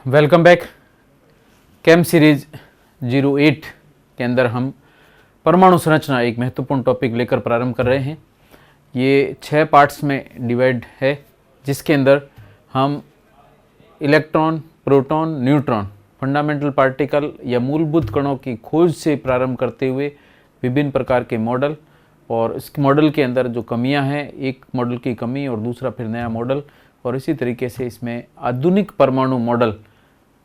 Welcome back. केम series 08 के अंदर हम परमाणु संरचना एक महत्वपूर्ण टॉपिक लेकर प्रारंभ कर रहे हैं। ये 6 पार्ट्स में डिवाइड है, जिसके अंदर हम electron, proton, neutron, fundamental particle या मूलभूत कणों की खोज से प्रारंभ करते हुए विभिन्न प्रकार के मॉडल और इस मॉडल के अंदर जो कमियां हैं, एक मॉडल की कमी और दूसरा फिर नया मॉडल, और इसी तरीके से इसमें आधुनिक परमाणु मॉडल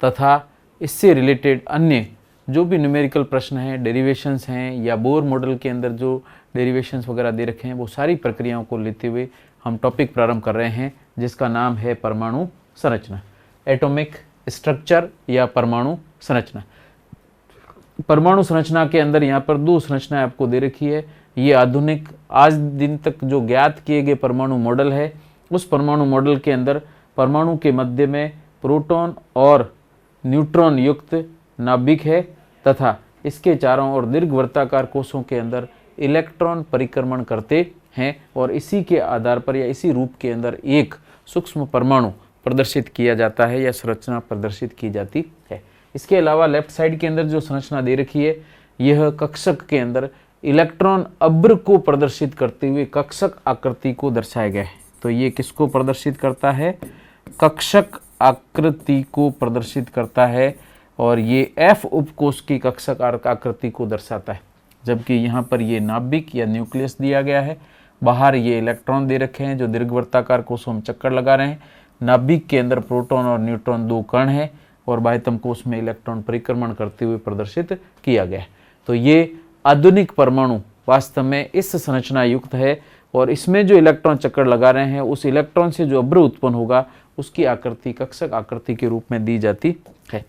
तथा इससे रिलेटेड अन्य जो भी न्यूमेरिकल प्रश्न हैं, डेरिवेशंस हैं या बोर मॉडल के अंदर जो डेरिवेशंस वगैरह दे रखे हैं, वो सारी प्रक्रियाओं को लेते हुए हम टॉपिक प्रारंभ कर रहे हैं, जिसका नाम है परमाणु संरचना, एटॉमिक स्ट्रक्चर या परमाणु संरचना। परमाणु संरचना के अंदर यहाँ पर 2 संरचनाएं आपको दे रखी है। ये आधुनिक आज दिन तक जो ज्ञात किए गए परमाणु मॉडल है, उस परमाणु मॉडल के अंदर परमाणु के मध्य में प्रोटॉन और न्यूट्रॉन युक्त नाभिक है तथा इसके चारों ओर दीर्घवृत्ताकार कोशों के अंदर इलेक्ट्रॉन परिक्रमण करते हैं और इसी के आधार पर या इसी रूप के अंदर एक सूक्ष्म परमाणु प्रदर्शित किया जाता है या संरचना प्रदर्शित की जाती है। इसके अलावा लेफ्ट साइड के अंदर जो संरचना दे रखी है, यह कक्षक के अंदर इलेक्ट्रॉन अभ्र को प्रदर्शित करते हुए कक्षक आकृति को दर्शाया गया है। तो ये किसको प्रदर्शित करता है? कक्षक आकृति को प्रदर्शित करता है और ये F उपकोष की कक्षक आकृति को दर्शाता है। जबकि यहाँ पर ये नाभिक या न्यूक्लियस दिया गया है, बाहर ये इलेक्ट्रॉन दे रखे हैं जो दीर्घवृत्ताकार कोषों में चक्कर लगा रहे हैं। नाभिक के अंदर प्रोटॉन और न्यूट्रॉन 2 कण हैं और बाह्यतम कोष में इलेक्ट्रॉन परिक्रमण करते हुए प्रदर्शित किया गया है। तो ये आधुनिक परमाणु वास्तव में इस संरचना युक्त है और इसमें जो इलेक्ट्रॉन चक्कर लगा रहे हैं, उस इलेक्ट्रॉन से जो अभ्र उत्पन्न होगा उसकी आकृति कक्षक आकृति के रूप में दी जाती है।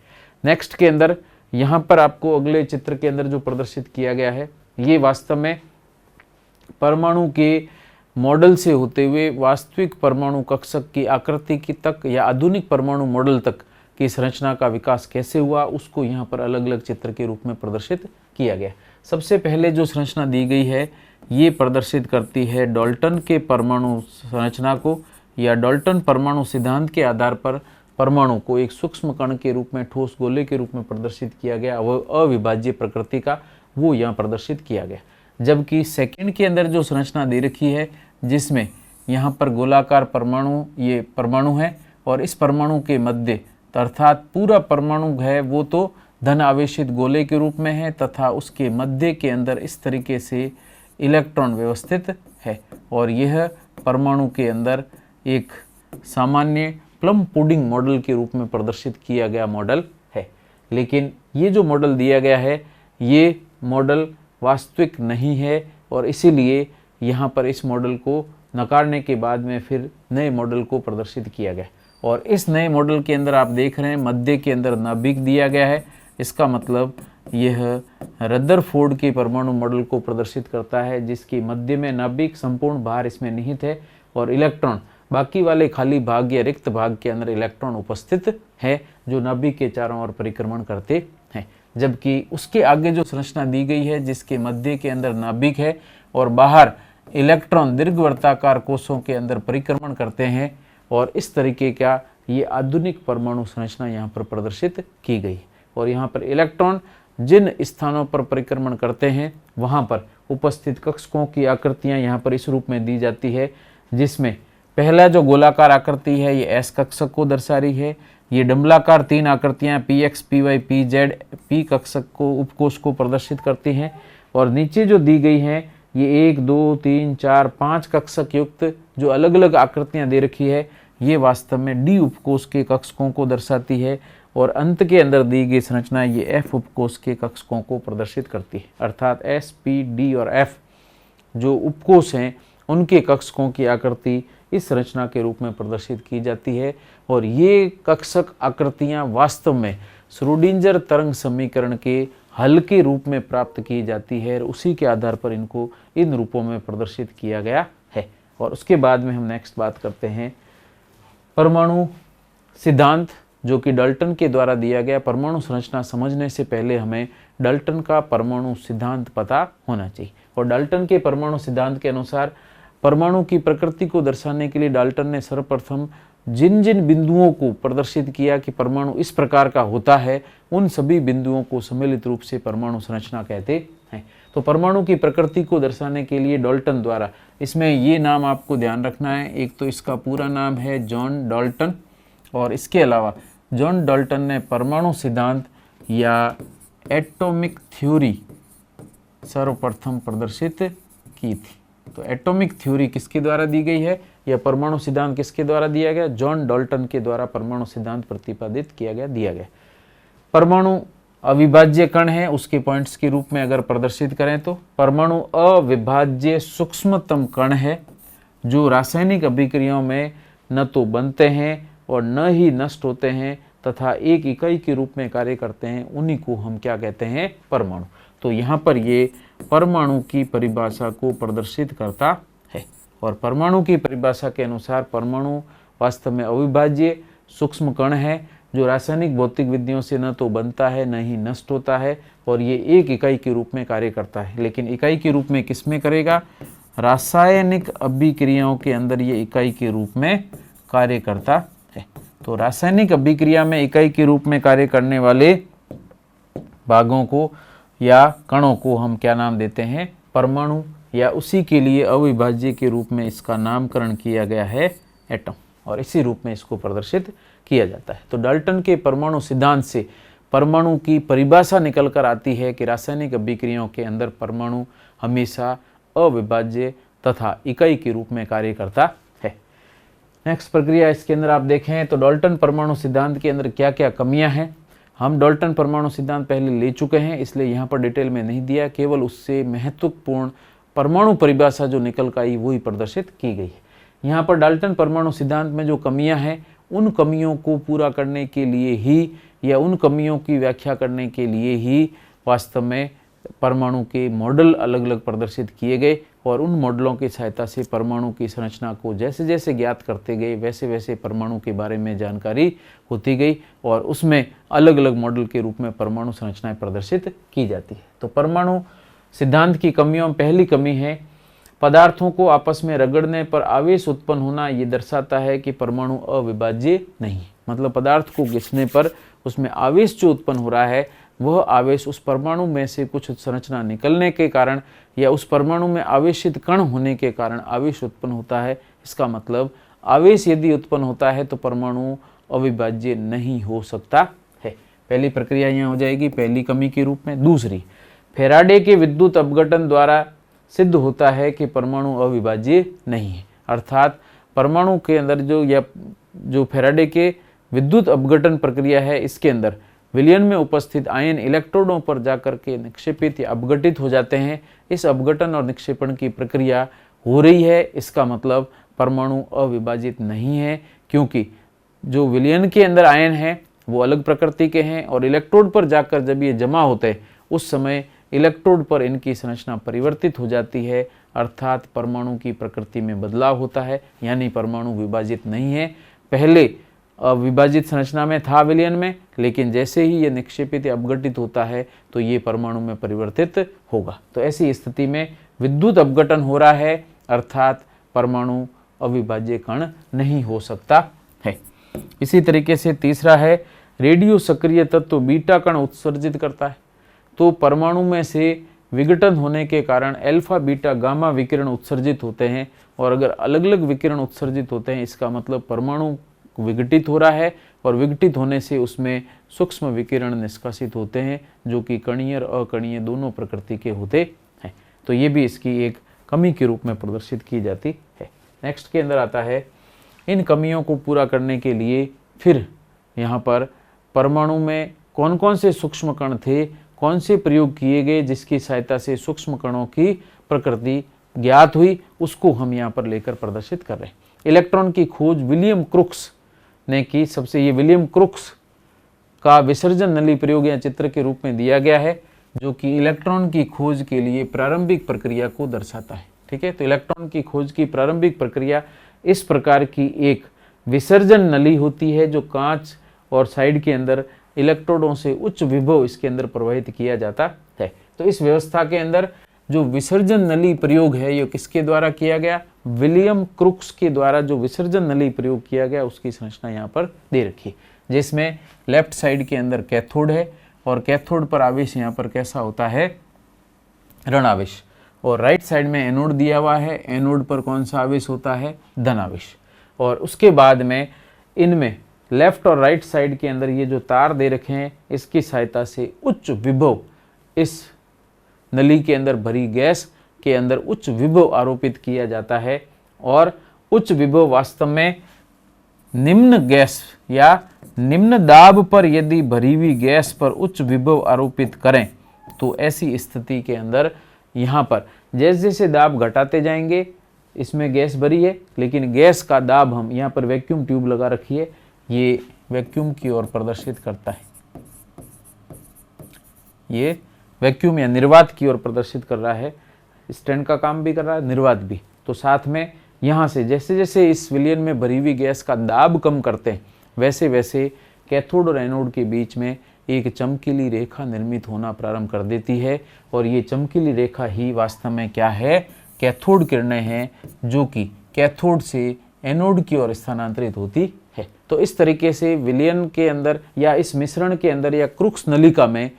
नेक्स्ट के अंदर यहाँ पर आपको अगले चित्र के अंदर जो प्रदर्शित किया गया है, ये वास्तव में परमाणु के मॉडल से होते हुए वास्तविक परमाणु कक्षक की आकृति की तक या आधुनिक परमाणु मॉडल तक की संरचना का विकास कैसे हुआ, उसको यहाँ पर अलग अलग चित्र के रूप में प्रदर्शित किया गया। सबसे पहले जो संरचना दी गई है, ये प्रदर्शित करती है डाल्टन के परमाणु संरचना को या डाल्टन परमाणु सिद्धांत के आधार पर परमाणु को एक सूक्ष्म कण के रूप में, ठोस गोले के रूप में प्रदर्शित किया गया, वह अविभाज्य प्रकृति का, वो यहाँ प्रदर्शित किया गया। जबकि सेकंड के अंदर जो संरचना दे रखी है, जिसमें यहाँ पर गोलाकार परमाणु, ये परमाणु है और इस परमाणु के मध्य अर्थात पूरा परमाणु है वो तो धन आवेशित गोले के रूप में है तथा उसके मध्य के अंदर इस तरीके से इलेक्ट्रॉन व्यवस्थित है और यह परमाणु के अंदर एक सामान्य प्लम पुडिंग मॉडल के रूप में प्रदर्शित किया गया मॉडल है। लेकिन ये जो मॉडल दिया गया है, ये मॉडल वास्तविक नहीं है और इसीलिए यहाँ पर इस मॉडल को नकारने के बाद में फिर नए मॉडल को प्रदर्शित किया गया और इस नए मॉडल के अंदर आप देख रहे हैं मध्य के अंदर नाभिक दिया गया है। इसका मतलब यह रदरफोर्ड के परमाणु मॉडल को प्रदर्शित करता है, जिसकी मध्य में नाभिक, संपूर्ण भार इसमें निहित है और इलेक्ट्रॉन बाकी वाले खाली भाग या रिक्त भाग के अंदर इलेक्ट्रॉन उपस्थित है जो नाभिक के चारों ओर परिक्रमण करते हैं। जबकि उसके आगे जो संरचना दी गई है, जिसके मध्य के अंदर नाभिक है और बाहर इलेक्ट्रॉन दीर्घवृत्ताकार कोषों के अंदर परिक्रमण करते हैं और इस तरीके का ये आधुनिक परमाणु संरचना यहाँ पर प्रदर्शित की गई। और यहाँ पर इलेक्ट्रॉन जिन स्थानों पर परिक्रमण करते हैं, वहाँ पर उपस्थित कक्षकों की आकृतियाँ यहाँ पर इस रूप में दी जाती है, जिसमें पहला जो गोलाकार आकृति है ये एस कक्षक को दर्शा रही है। ये डंबलाकार 3 आकृतियाँ PX, PY, PZ, P कक्षक को, उपकोष को प्रदर्शित करती हैं और नीचे जो दी गई हैं ये 1, 2, 3, 4, 5 कक्षक युक्त जो अलग अलग आकृतियाँ दे रखी है, ये वास्तव में D उपकोष के कक्षकों को दर्शाती है और अंत के अंदर दी गई संरचना ये F उपकोष के कक्षकों को प्रदर्शित करती है। अर्थात S, P, D और F जो उपकोष हैं, उनके कक्षकों की आकृति इस संरचना के रूप में प्रदर्शित की जाती है और ये कक्षक आकृतियाँ वास्तव में श्रोडिंजर तरंग समीकरण के हल के रूप में प्राप्त की जाती है और उसी के आधार पर इनको इन रूपों में प्रदर्शित किया गया है। और उसके बाद में हम नेक्स्ट बात करते हैं परमाणु सिद्धांत, जो कि डाल्टन के द्वारा दिया गया। परमाणु संरचना समझने से पहले हमें डाल्टन का परमाणु सिद्धांत पता होना चाहिए और डाल्टन के परमाणु सिद्धांत के अनुसार परमाणु की प्रकृति को दर्शाने के लिए डाल्टन ने सर्वप्रथम जिन जिन बिंदुओं को प्रदर्शित किया कि परमाणु इस प्रकार का होता है, उन सभी बिंदुओं को सम्मिलित रूप से परमाणु संरचना कहते हैं। तो परमाणु की प्रकृति को दर्शाने के लिए डाल्टन द्वारा, इसमें ये नाम आपको ध्यान रखना है, एक तो इसका पूरा नाम है जॉन डाल्टन, और इसके अलावा जॉन डाल्टन ने परमाणु सिद्धांत या एटॉमिक थ्योरी सर्वप्रथम प्रदर्शित की थी। तो एटॉमिक थ्योरी किसके द्वारा दी गई है, या परमाणु सिद्धांत किसके द्वारा दिया गया, जॉन डाल्टन के द्वारा परमाणु सिद्धांत प्रतिपादित किया गया, दिया गया। परमाणु अविभाज्य कण है, उसके पॉइंट्स के रूप में अगर प्रदर्शित करें तो परमाणु अविभाज्य सूक्ष्मतम कण है, जो रासायनिक अभिक्रियाओं में न तो बनते हैं और न ही नष्ट होते हैं तथा एक इकाई के रूप में कार्य करते हैं, उन्हीं को हम क्या कहते हैं, परमाणु। तो यहाँ पर ये परमाणु की परिभाषा को प्रदर्शित करता है, और परमाणु की परिभाषा के अनुसार परमाणु वास्तव में अविभाज्य सूक्ष्म कण है, जो रासायनिक भौतिक विधियों से न तो बनता है न ही नष्ट होता है, और ये एक इकाई के रूप में कार्य करता है। लेकिन इकाई के रूप में किस में करेगा, रासायनिक अभिक्रियाओं के अंदर ये इकाई के रूप में कार्य करता है। तो रासायनिक अभिक्रिया में इकाई के रूप में कार्य करने वाले भागों को या कणों को हम क्या नाम देते हैं, परमाणु, या उसी के लिए अविभाज्य के रूप में इसका नामकरण किया गया है एटम, और इसी रूप में इसको प्रदर्शित किया जाता है। तो डाल्टन के परमाणु सिद्धांत से परमाणु की परिभाषा निकल कर आती है कि रासायनिक अभिक्रियाओं के अंदर परमाणु हमेशा अविभाज्य तथा इकाई के रूप में कार्य करता है। नेक्स्ट प्रक्रिया इसके अंदर आप देखें तो डाल्टन परमाणु सिद्धांत के अंदर क्या क्या कमियां हैं। हम डाल्टन परमाणु सिद्धांत पहले ले चुके हैं, इसलिए यहाँ पर डिटेल में नहीं दिया, केवल उससे महत्वपूर्ण परमाणु परिभाषा जो निकल कर आई वही प्रदर्शित की गई है। यहाँ पर डाल्टन परमाणु सिद्धांत में जो कमियां हैं, उन कमियों को पूरा करने के लिए ही या उन कमियों की व्याख्या करने के लिए ही वास्तव में परमाणु के मॉडल अलग अलग प्रदर्शित किए गए, और उन मॉडलों की सहायता से परमाणु की संरचना को जैसे जैसे ज्ञात करते गए वैसे वैसे परमाणु के बारे में जानकारी होती गई, और उसमें अलग अलग मॉडल के रूप में परमाणु संरचनाएं प्रदर्शित की जाती है। तो परमाणु सिद्धांत की कमियों में पहली कमी है, पदार्थों को आपस में रगड़ने पर आवेश उत्पन्न होना। ये दर्शाता है कि परमाणु अविभाज्य नहीं, मतलब पदार्थ को घिसने पर उसमें आवेश जो उत्पन्न हो रहा है, वह आवेश उस परमाणु में से कुछ संरचना निकलने के कारण या उस परमाणु में आवेशित कण होने के कारण आवेश उत्पन्न होता है। इसका मतलब आवेश यदि उत्पन्न होता है तो परमाणु अविभाज्य नहीं हो सकता है। पहली प्रक्रिया यहाँ हो जाएगी पहली कमी के रूप में। दूसरी, फैराडे के विद्युत अपघटन द्वारा सिद्ध होता है कि परमाणु अविभाज्य नहीं है, अर्थात परमाणु के अंदर जो फैराडे के विद्युत अपघटन प्रक्रिया है, इसके अंदर विलयन में उपस्थित आयन इलेक्ट्रोडों पर जाकर के निक्षेपित या अपघटित हो जाते हैं। इस अपघटन और निक्षेपण की प्रक्रिया हो रही है, इसका मतलब परमाणु अविभाजित नहीं है, क्योंकि जो विलयन के अंदर आयन है वो अलग प्रकृति के हैं, और इलेक्ट्रोड पर जाकर जब ये जमा होते हैं उस समय इलेक्ट्रोड पर इनकी संरचना परिवर्तित हो जाती है, अर्थात परमाणु की प्रकृति में बदलाव होता है, यानी परमाणु विभाजित नहीं है। पहले विभाजित संरचना में था विलयन में, लेकिन जैसे ही ये निक्षेपित या अपघटित होता है तो ये परमाणु में परिवर्तित होगा। तो ऐसी स्थिति में विद्युत अपघटन हो रहा है, अर्थात परमाणु अविभाज्य कण नहीं हो सकता है। इसी तरीके से तीसरा है, रेडियो सक्रिय तत्व बीटा कण उत्सर्जित करता है। तो परमाणु में से विघटन होने के कारण अल्फा बीटा गामा विकिरण उत्सर्जित होते हैं, और अगर अलग अलग विकिरण उत्सर्जित होते हैं इसका मतलब परमाणु विघटित हो रहा है, और विघटित होने से उसमें सूक्ष्म विकिरण निष्कासित होते हैं जो कि कणीय और अकणीय दोनों प्रकृति के होते हैं। तो ये भी इसकी एक कमी के रूप में प्रदर्शित की जाती है। नेक्स्ट के अंदर आता है, इन कमियों को पूरा करने के लिए फिर यहाँ पर परमाणु में कौन कौन से सूक्ष्म कण थे, कौन से प्रयोग किए गए जिसकी सहायता से सूक्ष्म कणों की प्रकृति ज्ञात हुई, उसको हम यहाँ पर लेकर प्रदर्शित कर रहे हैं। इलेक्ट्रॉन की खोज विलियम क्रुक्स ने की। सबसे ये विलियम क्रुक्स का विसर्जन नली प्रयोग या चित्र के रूप में दिया गया है, जो कि इलेक्ट्रॉन की खोज के लिए प्रारंभिक प्रक्रिया को दर्शाता है। ठीक है, तो इलेक्ट्रॉन की खोज की प्रारंभिक प्रक्रिया इस प्रकार की एक विसर्जन नली होती है, जो कांच और साइड के अंदर इलेक्ट्रोडों से उच्च विभव इसके अंदर प्रवाहित किया जाता है। तो इस व्यवस्था के अंदर जो विसर्जन नली प्रयोग है ये किसके द्वारा किया गया, विलियम क्रुक्स के द्वारा जो विसर्जन नली प्रयोग किया गया उसकी संरचना यहाँ पर दे रखी है, जिसमें लेफ्ट साइड के अंदर कैथोड है और कैथोड पर आवेश यहाँ पर कैसा होता है, ऋण आवेश, और राइट साइड में एनोड दिया हुआ है, एनोड पर कौन सा आवेश होता है, धन आवेश। और उसके बाद में इनमें लेफ्ट और राइट साइड के अंदर ये जो तार दे रखे हैं इसकी सहायता से उच्च विभव, इस नली के अंदर भरी गैस के अंदर उच्च विभव आरोपित किया जाता है। और उच्च विभव वास्तव में निम्न गैस या निम्न दाब पर यदि भरी हुई गैस पर उच्च विभव आरोपित करें तो ऐसी स्थिति के अंदर यहाँ पर जैसे जैसे दाब घटाते जाएंगे, इसमें गैस भरी है लेकिन गैस का दाब हम यहाँ पर वैक्यूम ट्यूब लगा रखी है, ये वैक्यूम की ओर प्रदर्शित करता है, ये वैक्यूम या निर्वात की ओर प्रदर्शित कर रहा है, स्टैंड का काम भी कर रहा है, निर्वात भी। तो साथ में यहाँ से जैसे जैसे इस विलियन में भरी हुई गैस का दाब कम करते हैं वैसे वैसे कैथोड और एनोड के बीच में एक चमकीली रेखा निर्मित होना प्रारंभ कर देती है। और ये चमकीली रेखा ही वास्तव में क्या है, कैथोड किरणें हैं, जो कि कैथोड से एनोड की ओर स्थानांतरित होती है। तो इस तरीके से विलियन के अंदर या इस मिश्रण के अंदर या क्रुक्स नलिका में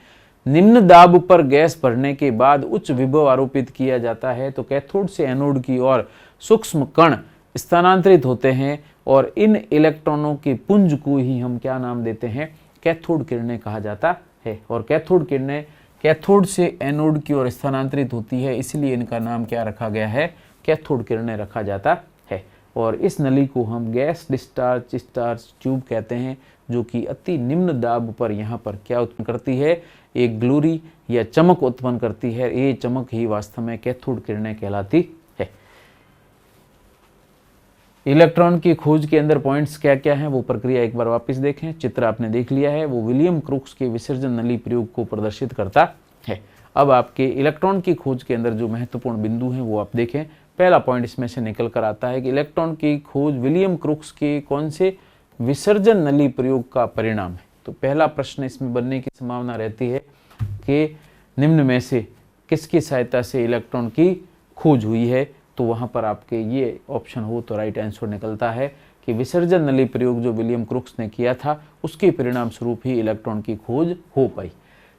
निम्न दाब पर गैस भरने के बाद उच्च विभव आरोपित किया जाता है तो कैथोड से एनोड की ओर सूक्ष्म कण स्थानांतरित होते हैं और इन इलेक्ट्रॉनों के पुंज को ही हम क्या नाम देते हैं, कैथोड किरणें कहा जाता है। और कैथोड किरणें कैथोड से एनोड की ओर स्थानांतरित होती है, इसलिए इनका नाम क्या रखा गया है, कैथोड किरणें रखा जाता है। और इस नली को हम गैस डिस्चार्ज ट्यूब कहते हैं, जो कि अति निम्न दाब पर यहाँ पर क्या उत्पन्न करती है, एक ग्लोरी या चमक उत्पन्न करती है। ये चमक ही वास्तव में कैथोड किरणें कहलाती है। इलेक्ट्रॉन की खोज के अंदर पॉइंट्स क्या क्या हैं वो प्रक्रिया एक बार वापस देखें। चित्र आपने देख लिया है, वो विलियम क्रुक्स के विसर्जन नली प्रयोग को प्रदर्शित करता है। अब आपके इलेक्ट्रॉन की खोज के अंदर जो महत्वपूर्ण बिंदु हैं वो आप देखें। पहला पॉइंट इसमें से निकल कर आता है कि इलेक्ट्रॉन की खोज विलियम क्रुक्स के कौन से विसर्जन नली प्रयोग का परिणाम है। तो पहला प्रश्न इसमें बनने की संभावना रहती है कि निम्न में से किसकी सहायता से इलेक्ट्रॉन की खोज हुई है। तो वहाँ पर आपके ये ऑप्शन हो तो राइट आंसर निकलता है कि विसर्जन नली प्रयोग जो विलियम क्रुक्स ने किया था उसके परिणाम स्वरूप ही इलेक्ट्रॉन की खोज हो पाई।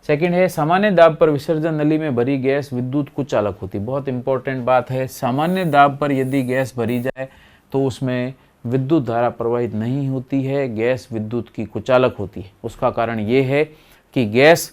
सेकंड है, सामान्य दाब पर विसर्जन नली में भरी गैस विद्युत कुचालक होती। बहुत इंपॉर्टेंट बात है, सामान्य दाब पर यदि गैस भरी जाए तो उसमें विद्युत धारा प्रवाहित नहीं होती है, गैस विद्युत की कुचालक होती है। उसका कारण ये है कि गैस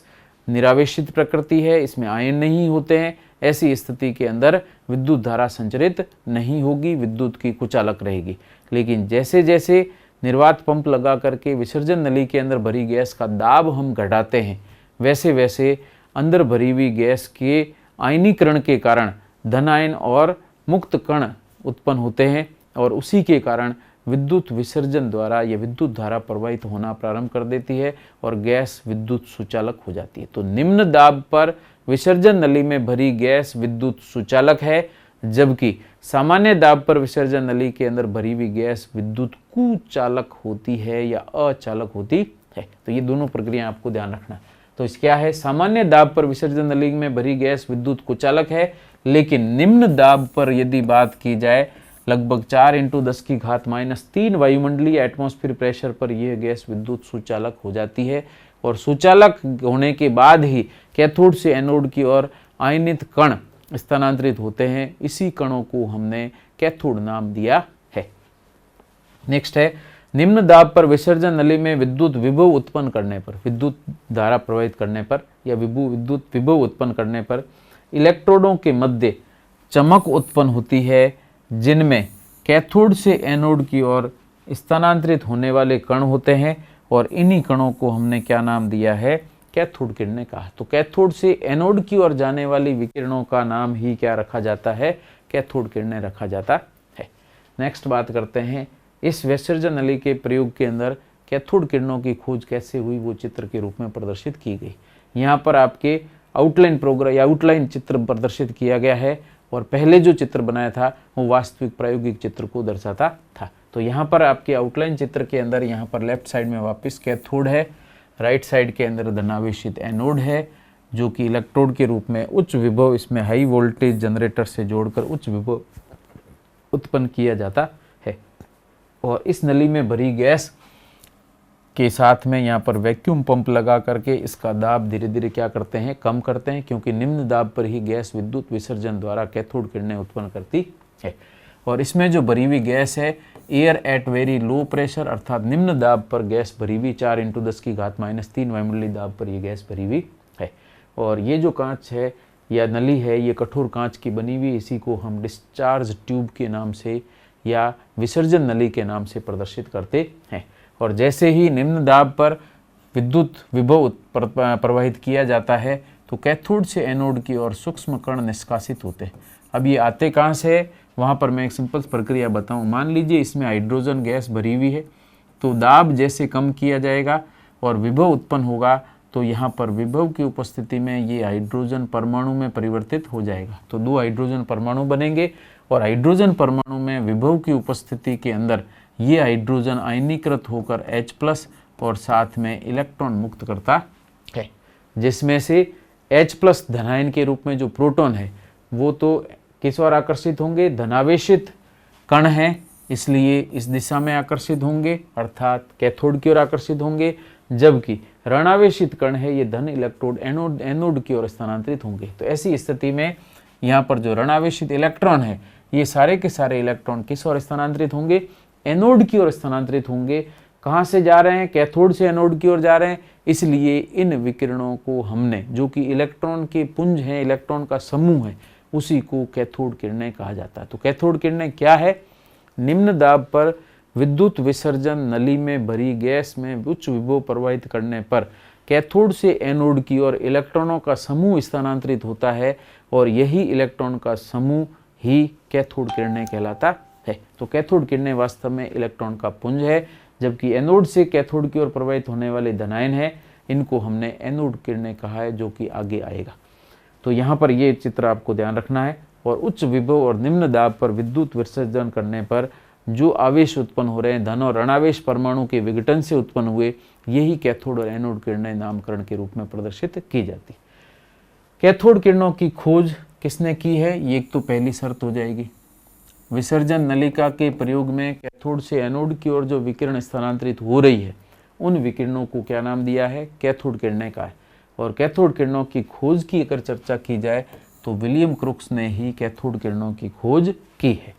निरावेशित प्रकृति है, इसमें आयन नहीं होते हैं। ऐसी स्थिति के अंदर विद्युत धारा संचरित नहीं होगी, विद्युत की कुचालक रहेगी। लेकिन जैसे जैसे निर्वात पंप लगा करके विसर्जन नली के अंदर भरी गैस का दाब हम घटाते हैं वैसे वैसे अंदर भरी हुई गैस के आयनीकरण के कारण धन आयन और मुक्त कण उत्पन्न होते हैं और उसी के कारण विद्युत विसर्जन द्वारा यह विद्युत धारा प्रवाहित होना प्रारंभ कर देती है और गैस विद्युत सुचालक हो जाती है। तो निम्न दाब पर विसर्जन नली में भरी गैस विद्युत सुचालक है, जबकि सामान्य दाब पर विसर्जन नली के अंदर भरी हुई गैस विद्युत कुचालक होती है या अचालक होती है। तो ये दोनों प्रक्रिया आपको ध्यान रखना। तो इस क्या है, सामान्य दाब पर विसर्जन नली में भरी गैस विद्युत कुचालक है, लेकिन निम्न दाब पर यदि बात की जाए लगभग 4×10⁻³ वायुमंडलीय एटमॉस्फेयर प्रेशर पर यह गैस विद्युत सुचालक हो जाती है और सुचालक होने के बाद ही कैथोड से एनोड की ओर आयनित कण स्थानांतरित होते हैं। इसी कणों को हमने कैथोड नाम दिया है। नेक्स्ट है, निम्न दाब पर विसर्जन नली में विद्युत विभव उत्पन्न करने पर, विद्युत धारा प्रवाहित करने पर या विद्युत विभव उत्पन्न करने पर इलेक्ट्रोडों के मध्य चमक उत्पन्न होती है, जिनमें कैथोड से एनोड की ओर स्थानांतरित होने वाले कण होते हैं और इन्हीं कणों को हमने क्या नाम दिया है, कैथोड किरणें कहा। तो कैथोड से एनोड की ओर जाने वाली विकिरणों का नाम ही क्या रखा जाता है, कैथोड किरणें रखा जाता है। नेक्स्ट बात करते हैं, इस विसर्जन नली के प्रयोग के अंदर कैथोड किरणों की खोज कैसे हुई वो चित्र के रूप में प्रदर्शित की गई। यहाँ पर आपके आउटलाइन प्रोग्राम या आउटलाइन चित्र प्रदर्शित किया गया है और पहले जो चित्र बनाया था वो वास्तविक प्रायोगिक चित्र को दर्शाता था। तो यहाँ पर आपके आउटलाइन चित्र के अंदर यहाँ पर लेफ्ट साइड में वापस कैथोड है, राइट साइड के अंदर धनावेशित एनोड है जो कि इलेक्ट्रोड के रूप में उच्च विभव, इसमें हाई वोल्टेज जनरेटर से जोड़कर उच्च विभव उत्पन्न किया जाता है। और इस नली में भरी गैस के साथ में यहाँ पर वैक्यूम पंप लगा करके इसका दाब धीरे धीरे क्या करते हैं, कम करते हैं, क्योंकि निम्न दाब पर ही गैस विद्युत विसर्जन द्वारा कैथोड किरणें उत्पन्न करती है। और इसमें जो भरी हुई गैस है, air at very low pressure, अर्थात निम्न दाब पर गैस भरी हुई 4 × 10⁻³ वायुमंडलीय दाब पर ये गैस भरी हुई है। और ये जो कांच है या नली है, ये कठोर कांच की बनी हुई, इसी को हम डिस्चार्ज ट्यूब के नाम से या विसर्जन नली के नाम से प्रदर्शित करते हैं। और जैसे ही निम्न दाब पर विद्युत विभव प्रवाहित किया जाता है तो कैथोड से एनोड की ओर सूक्ष्म कण निष्कासित होते हैं। अब ये आते कहाँ से है, वहाँ पर मैं एक सिंपल प्रक्रिया बताऊँ। मान लीजिए इसमें हाइड्रोजन गैस भरी हुई है, तो दाब जैसे कम किया जाएगा और विभव उत्पन्न होगा, तो यहाँ पर विभव की उपस्थिति में ये हाइड्रोजन परमाणु में परिवर्तित हो जाएगा। तो 2 हाइड्रोजन परमाणु बनेंगे और हाइड्रोजन परमाणु में विभव की उपस्थिति के अंदर ये हाइड्रोजन आयनीकृत होकर H+ और साथ में इलेक्ट्रॉन मुक्त करता है, जिसमें से H+ धनायन के रूप में जो प्रोटॉन है वो तो किस ओर आकर्षित होंगे, धनावेशित कण हैं, इसलिए इस दिशा में आकर्षित होंगे, अर्थात कैथोड की ओर आकर्षित होंगे, जबकि ऋणावेशित कण है ये धन इलेक्ट्रोड एनोड की ओर स्थानांतरित होंगे। तो ऐसी स्थिति में यहाँ पर जो ऋणावेशित इलेक्ट्रॉन है, ये सारे के सारे इलेक्ट्रॉन किस ओर स्थानांतरित होंगे, एनोड की ओर स्थानांतरित होंगे। कहाँ से जा रहे हैं, कैथोड से एनोड की ओर जा रहे हैं, इसलिए इन विकिरणों को हमने, जो कि इलेक्ट्रॉन के पुंज हैं, इलेक्ट्रॉन का समूह है, उसी को कैथोड किरणें कहा जाता है। तो कैथोड किरणें क्या है, निम्न दाब पर विद्युत विसर्जन नली में भरी गैस में उच्च विभव प्रवाहित करने पर कैथोड से एनोड की ओर इलेक्ट्रॉनों का समूह स्थानांतरित होता है और यही इलेक्ट्रॉन का समूह ही कैथोड किरणें कहलाता है। तो कैथोड किरणें वास्तव में इलेक्ट्रॉन का पुंज है, जबकि एनोड से कैथोड की ओर प्रवाहित होने वाले धनायन है, इनको हमने एनोड किरणें कहा है, जो कि आगे आएगा। तो यहाँ पर ये चित्र आपको ध्यान रखना है। और उच्च विभव और निम्न दाब पर विद्युत विसर्जन करने पर जो आवेश उत्पन्न हो रहे हैं, धन और ऋणावेश परमाणु के विघटन से उत्पन्न हुए, यही कैथोड और एनोड किरणें नामकरण के रूप में प्रदर्शित की जाती। कैथोड किरणों की खोज किसने की है, ये एक तो पहली शर्त हो जाएगी। विसर्जन नलिका के प्रयोग में कैथोड से एनोड की ओर जो विकिरण स्थानांतरित हो रही है, उन विकिरणों को क्या नाम दिया है, कैथोड किरणें का है। और कैथोड किरणों की खोज की अगर चर्चा की जाए तो विलियम क्रुक्स ने ही कैथोड किरणों की खोज की है।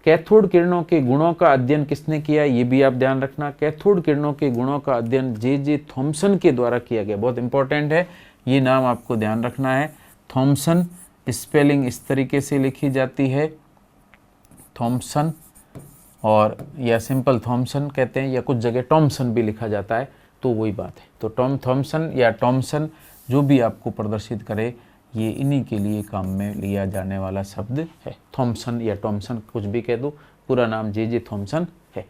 कैथोड किरणों के गुणों का अध्ययन किसने किया, ये भी आप ध्यान रखना। कैथोड किरणों के गुणों का अध्ययन जे थॉमसन के द्वारा किया गया। बहुत इंपॉर्टेंट है, ये नाम आपको ध्यान रखना है। थॉमसन, स्पेलिंग इस तरीके से लिखी जाती है, थॉमसन, और या सिंपल थॉमसन कहते हैं, या कुछ जगह टॉमसन भी लिखा जाता है, तो वही बात है। तो थॉमसन या टॉमसन जो भी आपको प्रदर्शित करे, ये इन्हीं के लिए काम में लिया जाने वाला शब्द है। थॉमसन या टॉमसन कुछ भी कह दो, पूरा नाम जे थॉमसन है।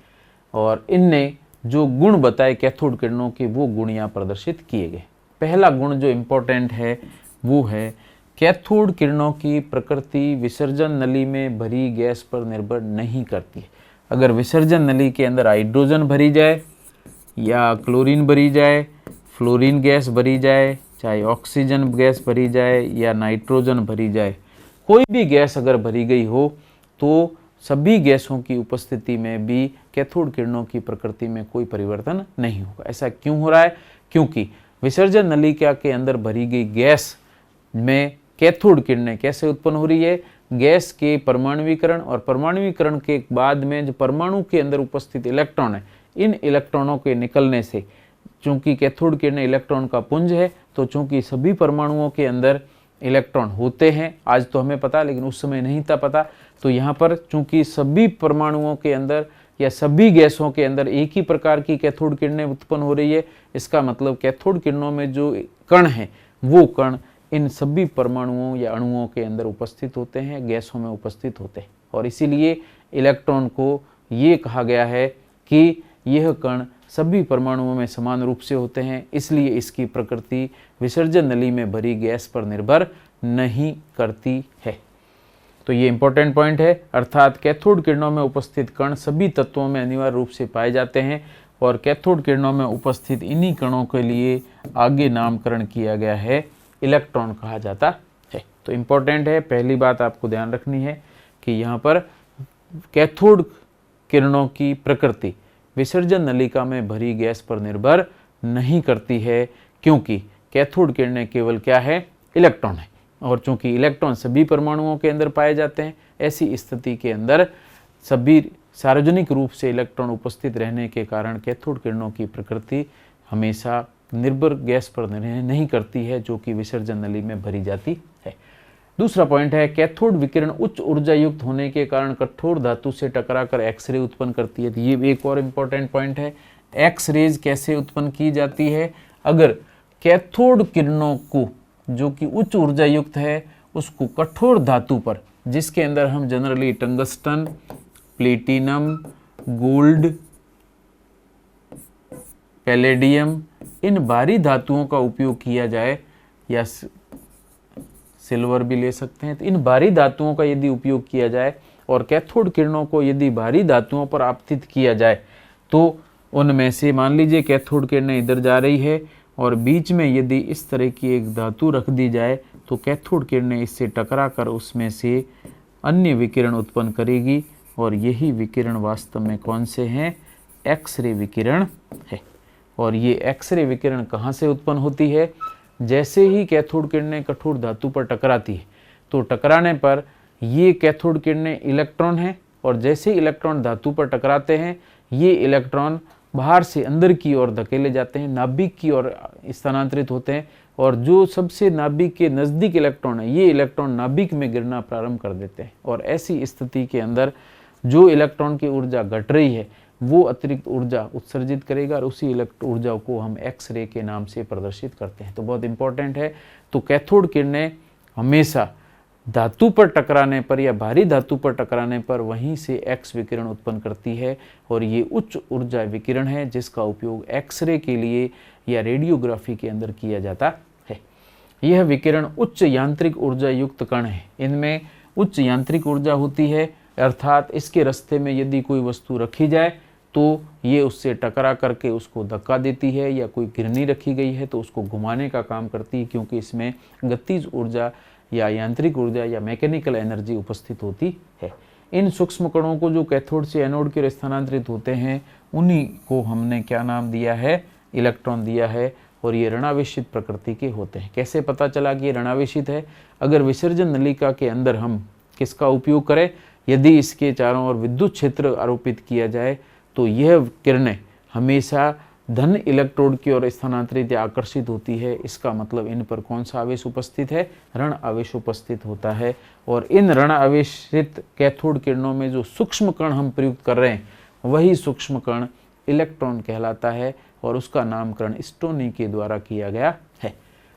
और इनने जो गुण बताए कैथोड किरणों के, वो गुण यहाँ प्रदर्शित किए गए। पहला गुण जो इम्पोर्टेंट है वो है कैथोड किरणों की प्रकृति विसर्जन नली में भरी गैस पर निर्भर नहीं करती है। अगर विसर्जन नली के अंदर हाइड्रोजन भरी जाए या क्लोरीन भरी जाए, फ्लोरीन गैस भरी जाए, चाहे ऑक्सीजन गैस भरी जाए या नाइट्रोजन भरी जाए, कोई भी गैस अगर भरी गई हो, तो सभी गैसों की उपस्थिति में भी कैथोड किरणों की प्रकृति में कोई परिवर्तन नहीं होगा। ऐसा क्यों हो रहा है, क्योंकि विसर्जन नलिका के अंदर भरी गई गैस में कैथोड किरणें कैसे उत्पन्न हो रही है, गैस के परमाणुवीकरण और परमाणुवीकरण के बाद में जो परमाणु के अंदर उपस्थित इलेक्ट्रॉन है, इन इलेक्ट्रॉनों के निकलने से, चूंकि कैथोड किरणें इलेक्ट्रॉन का पुंज है, तो चूंकि सभी परमाणुओं के अंदर इलेक्ट्रॉन होते हैं, आज तो हमें पता, लेकिन उस समय नहीं था पता, तो यहाँ पर चूंकि सभी परमाणुओं के अंदर या सभी गैसों के अंदर एक ही प्रकार की कैथोड किरणें उत्पन्न हो रही है, इसका मतलब कैथोड किरणों में जो कण हैं, वो कण इन सभी परमाणुओं या अणुओं के अंदर उपस्थित होते हैं, गैसों में उपस्थित होते हैं। और इसीलिए इलेक्ट्रॉन को ये कहा गया है कि यह कण सभी परमाणुओं में समान रूप से होते हैं, इसलिए इसकी प्रकृति विसर्जन नली में भरी गैस पर निर्भर नहीं करती है। तो ये इंपॉर्टेंट पॉइंट है, अर्थात कैथोड किरणों में उपस्थित कण सभी तत्वों में अनिवार्य रूप से पाए जाते हैं और कैथोड किरणों में उपस्थित इन्हीं कणों के लिए आगे नामकरण किया गया है, इलेक्ट्रॉन कहा जाता है। तो इम्पोर्टेंट है, पहली बात आपको ध्यान रखनी है कि यहाँ पर कैथोड किरणों की प्रकृति विसर्जन नलिका में भरी गैस पर निर्भर नहीं करती है, क्योंकि कैथोड किरणें केवल क्या है, इलेक्ट्रॉन है, और चूंकि इलेक्ट्रॉन सभी परमाणुओं के अंदर पाए जाते हैं, ऐसी स्थिति के अंदर सभी सार्वजनिक रूप से इलेक्ट्रॉन उपस्थित रहने के कारण कैथोड किरणों की प्रकृति हमेशा निर्भर गैस पर निर्भर नहीं करती है, जो कि विसर्जन नली में भरी जाती है। दूसरा पॉइंट है, कैथोड विकिरण उच्च ऊर्जा युक्त होने के कारण कठोर धातु से टकराकर एक्सरे उत्पन्न करती है। तो ये एक और इम्पोर्टेंट पॉइंट है। एक्स-रेज कैसे उत्पन्न की जाती है? अगर कैथोड किरणों को जो कि उच्च ऊर्जा युक्त है उसको कठोर धातु पर, जिसके अंदर हम generally tungsten, platinum, gold, palladium, इन भारी धातुओं का उपयोग किया जाए, या सिल्वर भी ले सकते हैं, तो इन भारी धातुओं का यदि उपयोग किया जाए और कैथोड किरणों को यदि भारी धातुओं पर आपतित किया जाए, तो उनमें से मान लीजिए कैथोड किरणें इधर जा रही है और बीच में यदि इस तरह की एक धातु रख दी जाए तो कैथोड किरणें इससे टकरा कर उसमें से अन्य विकिरण उत्पन्न करेगी, और यही विकिरण वास्तव में कौन से हैं? एक्सरे विकिरण है। और ये एक्सरे विकिरण कहाँ से उत्पन्न होती है? जैसे ही कैथोड किरणें कठोर धातु पर टकराती है तो टकराने पर ये कैथोड किरणें इलेक्ट्रॉन हैं, और जैसे इलेक्ट्रॉन धातु पर टकराते हैं ये इलेक्ट्रॉन बाहर से अंदर की ओर धकेले जाते हैं, नाभिक की ओर स्थानांतरित होते हैं, और जो सबसे नाभिक के नज़दीक इलेक्ट्रॉन है ये इलेक्ट्रॉन नाभिक में गिरना प्रारंभ कर देते हैं, और ऐसी स्थिति के अंदर जो इलेक्ट्रॉन की ऊर्जा घट रही है वो अतिरिक्त ऊर्जा उत्सर्जित करेगा, और उसी ऊर्जा को हम एक्स-रे के नाम से प्रदर्शित करते हैं। तो बहुत इंपॉर्टेंट है। तो कैथोड किरणें हमेशा धातु पर टकराने पर या भारी धातु पर टकराने पर वहीं से एक्स विकिरण उत्पन्न करती है, और ये उच्च ऊर्जा विकिरण है जिसका उपयोग एक्सरे के लिए या रेडियोग्राफी के अंदर किया जाता है। यह विकिरण उच्च यांत्रिक ऊर्जा युक्त कण है। इनमें उच्च यांत्रिक ऊर्जा होती है, अर्थात इसके रास्ते में यदि कोई वस्तु रखी जाए तो ये उससे टकरा करके उसको धक्का देती है, या कोई गिरनी रखी गई है तो उसको घुमाने का काम करती है, क्योंकि इसमें गतिज ऊर्जा या यांत्रिक ऊर्जा या मैकेनिकल एनर्जी उपस्थित होती है। इन सूक्ष्म कणों को जो कैथोड से एनोड की ओर स्थानांतरित होते हैं उन्हीं को हमने क्या नाम दिया है? इलेक्ट्रॉन दिया है, और ये ऋणावेशित प्रकृति के होते हैं। कैसे पता चला कि ये ऋणावेशित है? अगर विसर्जन नलिका के अंदर हम किसका उपयोग करें, यदि इसके चारों ओर विद्युत क्षेत्र आरोपित किया जाए तो यह किरणें हमेशा धन इलेक्ट्रोड की ओर स्थानांतरित या आकर्षित होती है। इसका मतलब इन पर कौन सा आवेश उपस्थित है? ऋण आवेश उपस्थित होता है, और इन ऋण आवेशित कैथोड किरणों में जो सूक्ष्म कण हम प्रयुक्त कर रहे हैं वही सूक्ष्म कण इलेक्ट्रॉन कहलाता है, और उसका नामकरण स्टोनी के द्वारा किया गया है।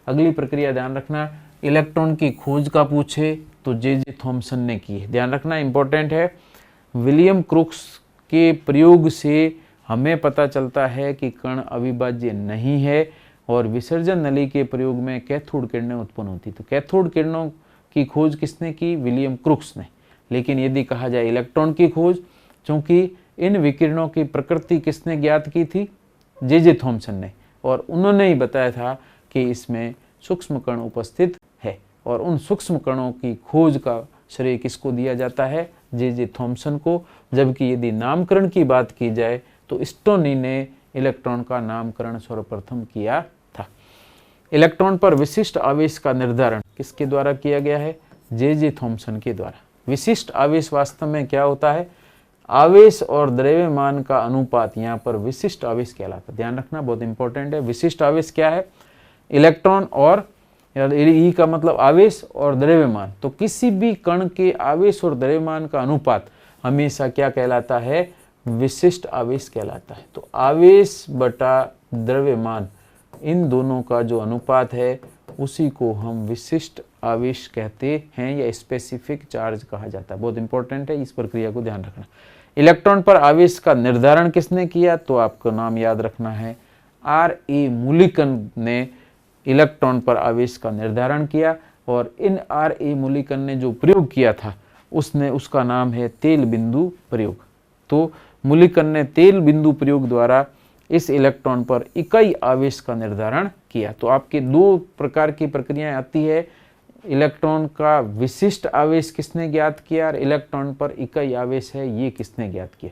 अगली प्रक्रिया ध्यान रखना, इलेक्ट्रॉन की खोज का पूछे तो जे थॉमसन ने की है। ध्यान रखना, इंपॉर्टेंट है। विलियम क्रुक्स के प्रयोग से हमें पता चलता है कि कण अविभाज्य नहीं है, और विसर्जन नली के प्रयोग में कैथोड किरणें उत्पन्न होती। तो कैथोड किरणों की खोज किसने की? विलियम क्रुक्स ने। लेकिन यदि कहा जाए इलेक्ट्रॉन की खोज, चूंकि इन विकिरणों की प्रकृति किसने ज्ञात की थी? जे थॉमसन ने, और उन्होंने ही बताया था कि इसमें सूक्ष्म कण उपस्थित है, और उन सूक्ष्म कणों की खोज का श्रेय किसको दिया जाता है? जे थॉमसन को। जबकि यदि नामकरण की बात की जाए तो स्टोनी ने इलेक्ट्रॉन का नामकरण सर्वप्रथम किया था। इलेक्ट्रॉन पर विशिष्ट आवेश का निर्धारण किसके द्वारा किया गया है? जे थॉमसन के द्वारा। विशिष्ट आवेश वास्तव में क्या होता है? आवेश और द्रव्यमान का अनुपात, यहाँ पर विशिष्ट आवेश कहलाता है। ध्यान रखना, बहुत इंपॉर्टेंट है। विशिष्ट आवेश क्या है? इलेक्ट्रॉन और ई का मतलब आवेश और द्रव्यमान। तो किसी भी कण के आवेश और द्रव्यमान का अनुपात हमेशा क्या कहलाता है? विशिष्ट आवेश कहलाता है। तो आवेश बटा द्रव्यमान, इन दोनों का जो अनुपात है उसी को हम विशिष्ट आवेश कहते हैं, या स्पेसिफिक चार्ज कहा जाता है। बहुत इंपॉर्टेंट है, इस प्रक्रिया को ध्यान रखना। इलेक्ट्रॉन पर आवेश का निर्धारण किसने किया? तो आपको नाम याद रखना है, R.A. मुलिकन ने इलेक्ट्रॉन पर आवेश का निर्धारण किया, और इन R.A. मुलिकन ने जो प्रयोग किया था उसका नाम है तेल बिंदु प्रयोग। तो मुलिकन ने तेल बिंदु प्रयोग द्वारा इस इलेक्ट्रॉन पर इकाई आवेश का निर्धारण किया। तो आपके दो प्रकार की प्रक्रियाएं आती है, इलेक्ट्रॉन का विशिष्ट आवेश किसने ज्ञात किया और इलेक्ट्रॉन पर इकाई आवेश है ये किसने ज्ञात किया।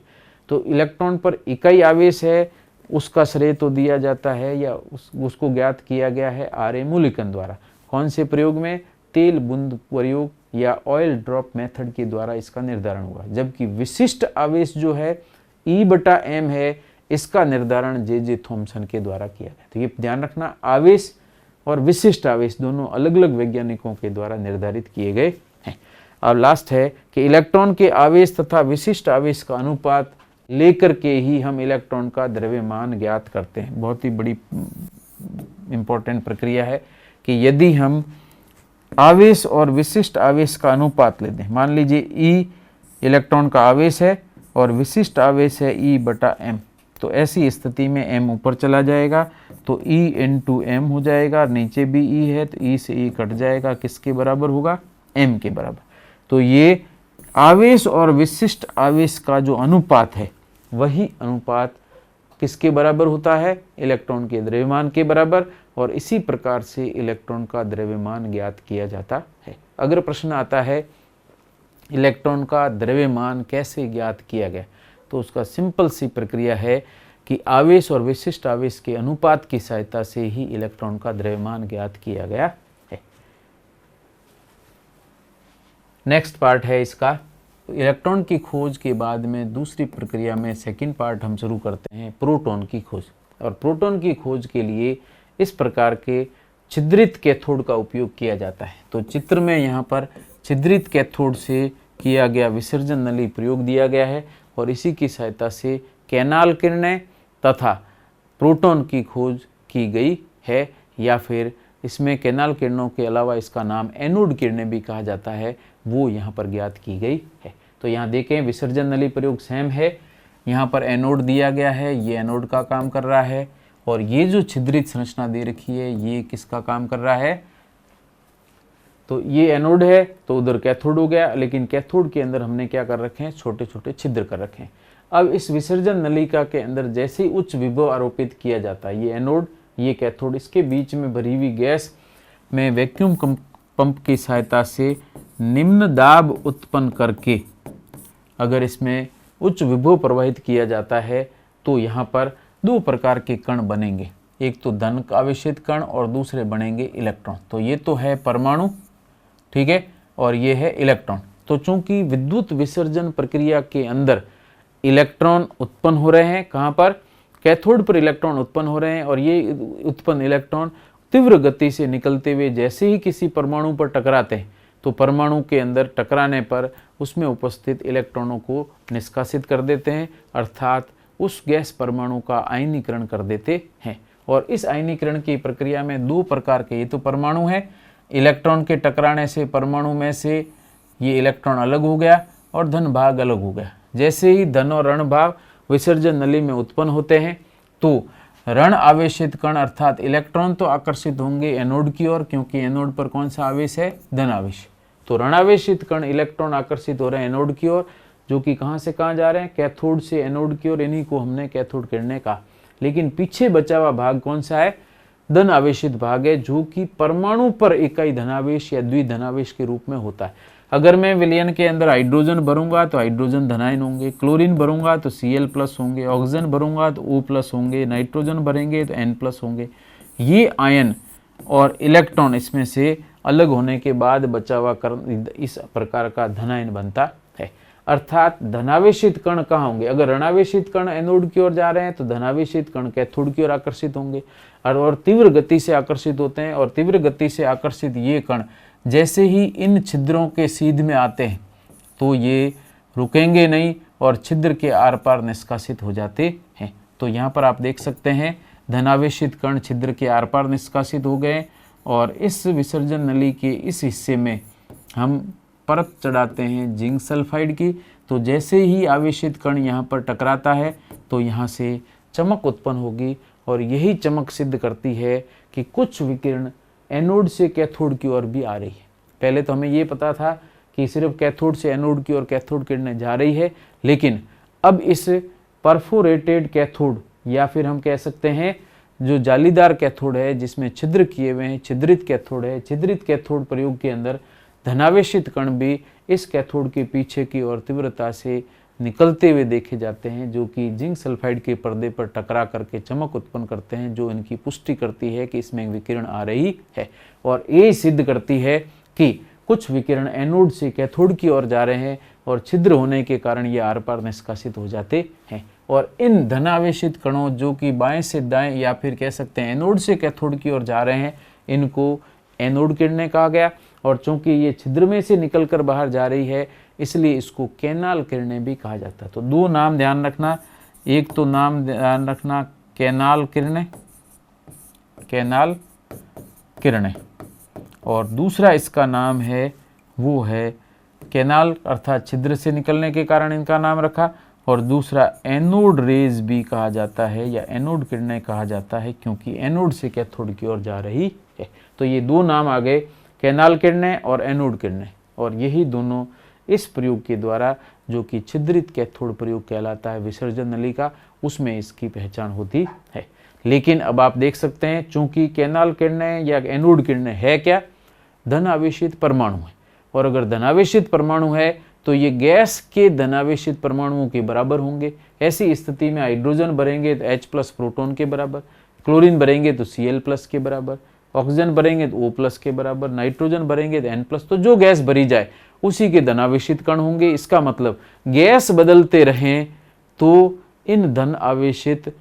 तो इलेक्ट्रॉन पर इकाई आवेश है उसका श्रेय तो दिया जाता है या उसको ज्ञात किया गया है आर.ए. मूलिकन द्वारा। कौन से प्रयोग में? तेल बूंद प्रयोग या ऑयल ड्रॉप मेथड के द्वारा इसका निर्धारण हुआ। जबकि विशिष्ट आवेश जो है E/m है, इसका निर्धारण जे थॉम्सन के द्वारा किया गया। तो ये ध्यान रखना, आवेश और विशिष्ट आवेश दोनों अलग अलग वैज्ञानिकों के द्वारा निर्धारित किए गए हैं। अब लास्ट है कि इलेक्ट्रॉन के आवेश तथा विशिष्ट आवेश का अनुपात लेकर के ही हम इलेक्ट्रॉन का द्रव्यमान ज्ञात करते हैं। बहुत ही बड़ी इंपॉर्टेंट प्रक्रिया है कि यदि हम आवेश और विशिष्ट आवेश का अनुपात लेते हैं, मान लीजिए E इलेक्ट्रॉन का आवेश है और विशिष्ट आवेश है E/m, तो ऐसी स्थिति में m ऊपर चला जाएगा तो E/m हो जाएगा, नीचे भी E है तो E से E कट जाएगा, किसके बराबर होगा? m के बराबर। तो ये आवेश और विशिष्ट आवेश का जो अनुपात है वही अनुपात किसके बराबर होता है? इलेक्ट्रॉन के द्रव्यमान के बराबर। और इसी प्रकार से इलेक्ट्रॉन का द्रव्यमान ज्ञात किया जाता है। अगर प्रश्न आता है इलेक्ट्रॉन का द्रव्यमान कैसे ज्ञात किया गया, तो उसका सिंपल सी प्रक्रिया है कि आवेश और विशिष्ट आवेश के अनुपात की सहायता से ही इलेक्ट्रॉन का द्रव्यमान ज्ञात किया गया है। नेक्स्ट पार्ट है इसका इलेक्ट्रॉन की खोज के बाद में दूसरी प्रक्रिया में सेकंड पार्ट हम शुरू करते हैं प्रोटॉन की खोज। और प्रोटॉन की खोज के लिए इस प्रकार के छिद्रित कैथोड का उपयोग किया जाता है। तो चित्र में यहाँ पर छिद्रित कैथोड से किया गया विसर्जन नली प्रयोग दिया गया है और इसी की सहायता से कैनाल किरणें तथा प्रोटॉन की खोज की गई है, या फिर इसमें कैनाल किरणों के अलावा इसका नाम एनोड किरणें भी कहा जाता है, वो यहाँ पर ज्ञात की गई है। तो यहाँ देखें विसर्जन नली प्रयोग सेम है, यहाँ पर एनोड दिया गया है, ये एनोड का काम कर रहा है और ये जो छिद्रित संरचना दे रखी है ये किसका काम कर रहा है? तो ये एनोड है तो उधर कैथोड हो गया, लेकिन कैथोड के अंदर हमने क्या कर रखे हैं? छोटे छोटे छिद्र कर रखे हैं। अब इस विसर्जन नलिका के अंदर जैसे ही उच्च विभव आरोपित किया जाता है, ये एनोड ये कैथोड, इसके बीच में भरी हुई गैस में वैक्यूम पंप की सहायता से निम्न दाब उत्पन्न करके अगर इसमें उच्च विभव प्रवाहित किया जाता है तो यहाँ पर दो प्रकार के कण बनेंगे, एक तो धन आवेशित कण और दूसरे बनेंगे इलेक्ट्रॉन। तो ये तो है परमाणु, ठीक है, और ये है इलेक्ट्रॉन। तो चूंकि विद्युत विसर्जन प्रक्रिया के अंदर इलेक्ट्रॉन उत्पन्न हो रहे हैं, कहाँ पर? कैथोड पर इलेक्ट्रॉन उत्पन्न हो रहे हैं और ये उत्पन्न इलेक्ट्रॉन तीव्र गति से निकलते हुए जैसे ही किसी परमाणु पर टकराते हैं तो परमाणु के अंदर टकराने पर उसमें उपस्थित इलेक्ट्रॉनों को निष्कासित कर देते हैं, अर्थात उस गैस परमाणु का आयनीकरण कर देते हैं। और इस आयनीकरण की प्रक्रिया में दो प्रकार के ये तो परमाणु है, इलेक्ट्रॉन के टकराने से परमाणु में से ये इलेक्ट्रॉन अलग हो गया और धन भाग अलग हो गया। जैसे ही धन और ऋण भाग विसर्जन नली में उत्पन्न होते हैं तो ऋण आवेशित कण अर्थात इलेक्ट्रॉन तो आकर्षित होंगे एनोड की ओर, क्योंकि एनोड पर कौन सा आवेश है? धन आवेश। तो ऋण आवेशित कण इलेक्ट्रॉन आकर्षित हो रहे हैं एनोड की ओर, जो कि कहाँ से कहाँ जा रहे हैं? कैथोड से एनोड की ओर, इन्हीं को हमने कैथोड किरणें कहा। लेकिन पीछे बचा हुआ भाग कौन सा है? धन आवेशित भाग है, जो कि परमाणु पर इकाई धनावेश या द्विधनावेश के रूप में होता है। अगर मैं विलयन के अंदर हाइड्रोजन भरूंगा तो हाइड्रोजन धनायन होंगे, क्लोरीन भरूंगा तो Cl+ होंगे, ऑक्सीजन भरूंगा तो O+ होंगे, नाइट्रोजन भरेंगे तो N+ होंगे। ये आयन और इलेक्ट्रॉन इसमें से अलग होने के बाद बचा हुआ कण इस प्रकार का धनायन बनता है। अर्थात धनावेशित कण कहाँ होंगे? अगर ऋणावेशित कण एनोड की ओर जा रहे हैं तो धनावेशित कण कैथोड की ओर आकर्षित होंगे और तीव्र गति से आकर्षित होते हैं। और तीव्र गति से आकर्षित ये कण जैसे ही इन छिद्रों के सीध में आते हैं तो ये रुकेंगे नहीं और छिद्र के आर पार निष्कासित हो जाते हैं। तो यहाँ पर आप देख सकते हैं धनावेशित कण छिद्र के आर पार निष्कासित हो गए और इस विसर्जन नली के इस हिस्से में हम परत चढ़ाते हैं जिंक सल्फाइड की। तो जैसे ही आवेशित कण यहाँ पर टकराता है तो यहाँ से चमक उत्पन्न होगी और यही चमक सिद्ध करती है कि कुछ विकिरण एनोड से कैथोड की ओर भी आ रही है। पहले तो हमें ये पता था कि सिर्फ कैथोड से एनोड की ओर कैथोड किरणें जा रही है, लेकिन अब इस परफोरेटेड कैथोड या फिर हम कह सकते हैं जो जालीदार कैथोड है जिसमें छिद्र किए हुए हैं, छिद्रित कैथोड है। छिद्रित कैथोड प्रयोग के अंदर धनावेशित कण भी इस कैथोड के पीछे की ओर तीव्रता से निकलते हुए देखे जाते हैं, जो कि जिंक सल्फाइड के पर्दे पर टकरा करके चमक उत्पन्न करते हैं, जो इनकी पुष्टि करती है कि इसमें विकिरण आ रही है। और ये सिद्ध करती है कि कुछ विकिरण एनोड से कैथोड की ओर जा रहे हैं और छिद्र होने के कारण ये आर पार निष्कासित हो जाते हैं। और इन धनावेशित कणों जो कि बाएं से दाएं या फिर कह सकते हैं एनोड से कैथोड की ओर जा रहे हैं, इनको एनोड किरणें कहा गया। और चूंकि ये छिद्र में से निकलकर बाहर जा रही है, इसलिए इसको कैनाल किरणें भी कहा जाता है। तो दो नाम ध्यान रखना, एक तो नाम ध्यान रखना कैनाल किरणें, कैनाल किरणें, और दूसरा इसका नाम है वो है कैनाल अर्थात छिद्र से निकलने के कारण इनका नाम रखा। और दूसरा एनोड रेज भी कहा जाता है या एनोड किरणें कहा जाता है, क्योंकि एनोड से कैथोड की ओर जा रही है। तो ये दो नाम आ गए, कैनाल किरणें और एनोड किरणें। और यही दोनों इस प्रयोग के द्वारा, जो कि छिद्रित कैथोड प्रयोग कहलाता है विसर्जन नली का, उसमें इसकी पहचान होती है। लेकिन अब आप देख सकते हैं, चूंकि कैनाल किरणें या एनोड किरणें है क्या, धन आवेशित परमाणु है। और अगर धनावेशित परमाणु है तो ये गैस के धनावेशित परमाणुओं के बराबर होंगे। ऐसी स्थिति में हाइड्रोजन भरेंगे तो H+ प्रोटॉन के बराबर, क्लोरीन भरेंगे तो Cl+ के बराबर, ऑक्सीजन भरेंगे तो O+ के बराबर, नाइट्रोजन भरेंगे तो N+। तो जो गैस भरी जाए उसी के धनावेशित कण होंगे। इसका मतलब गैस बदलते रहें तो इन धन आवेशित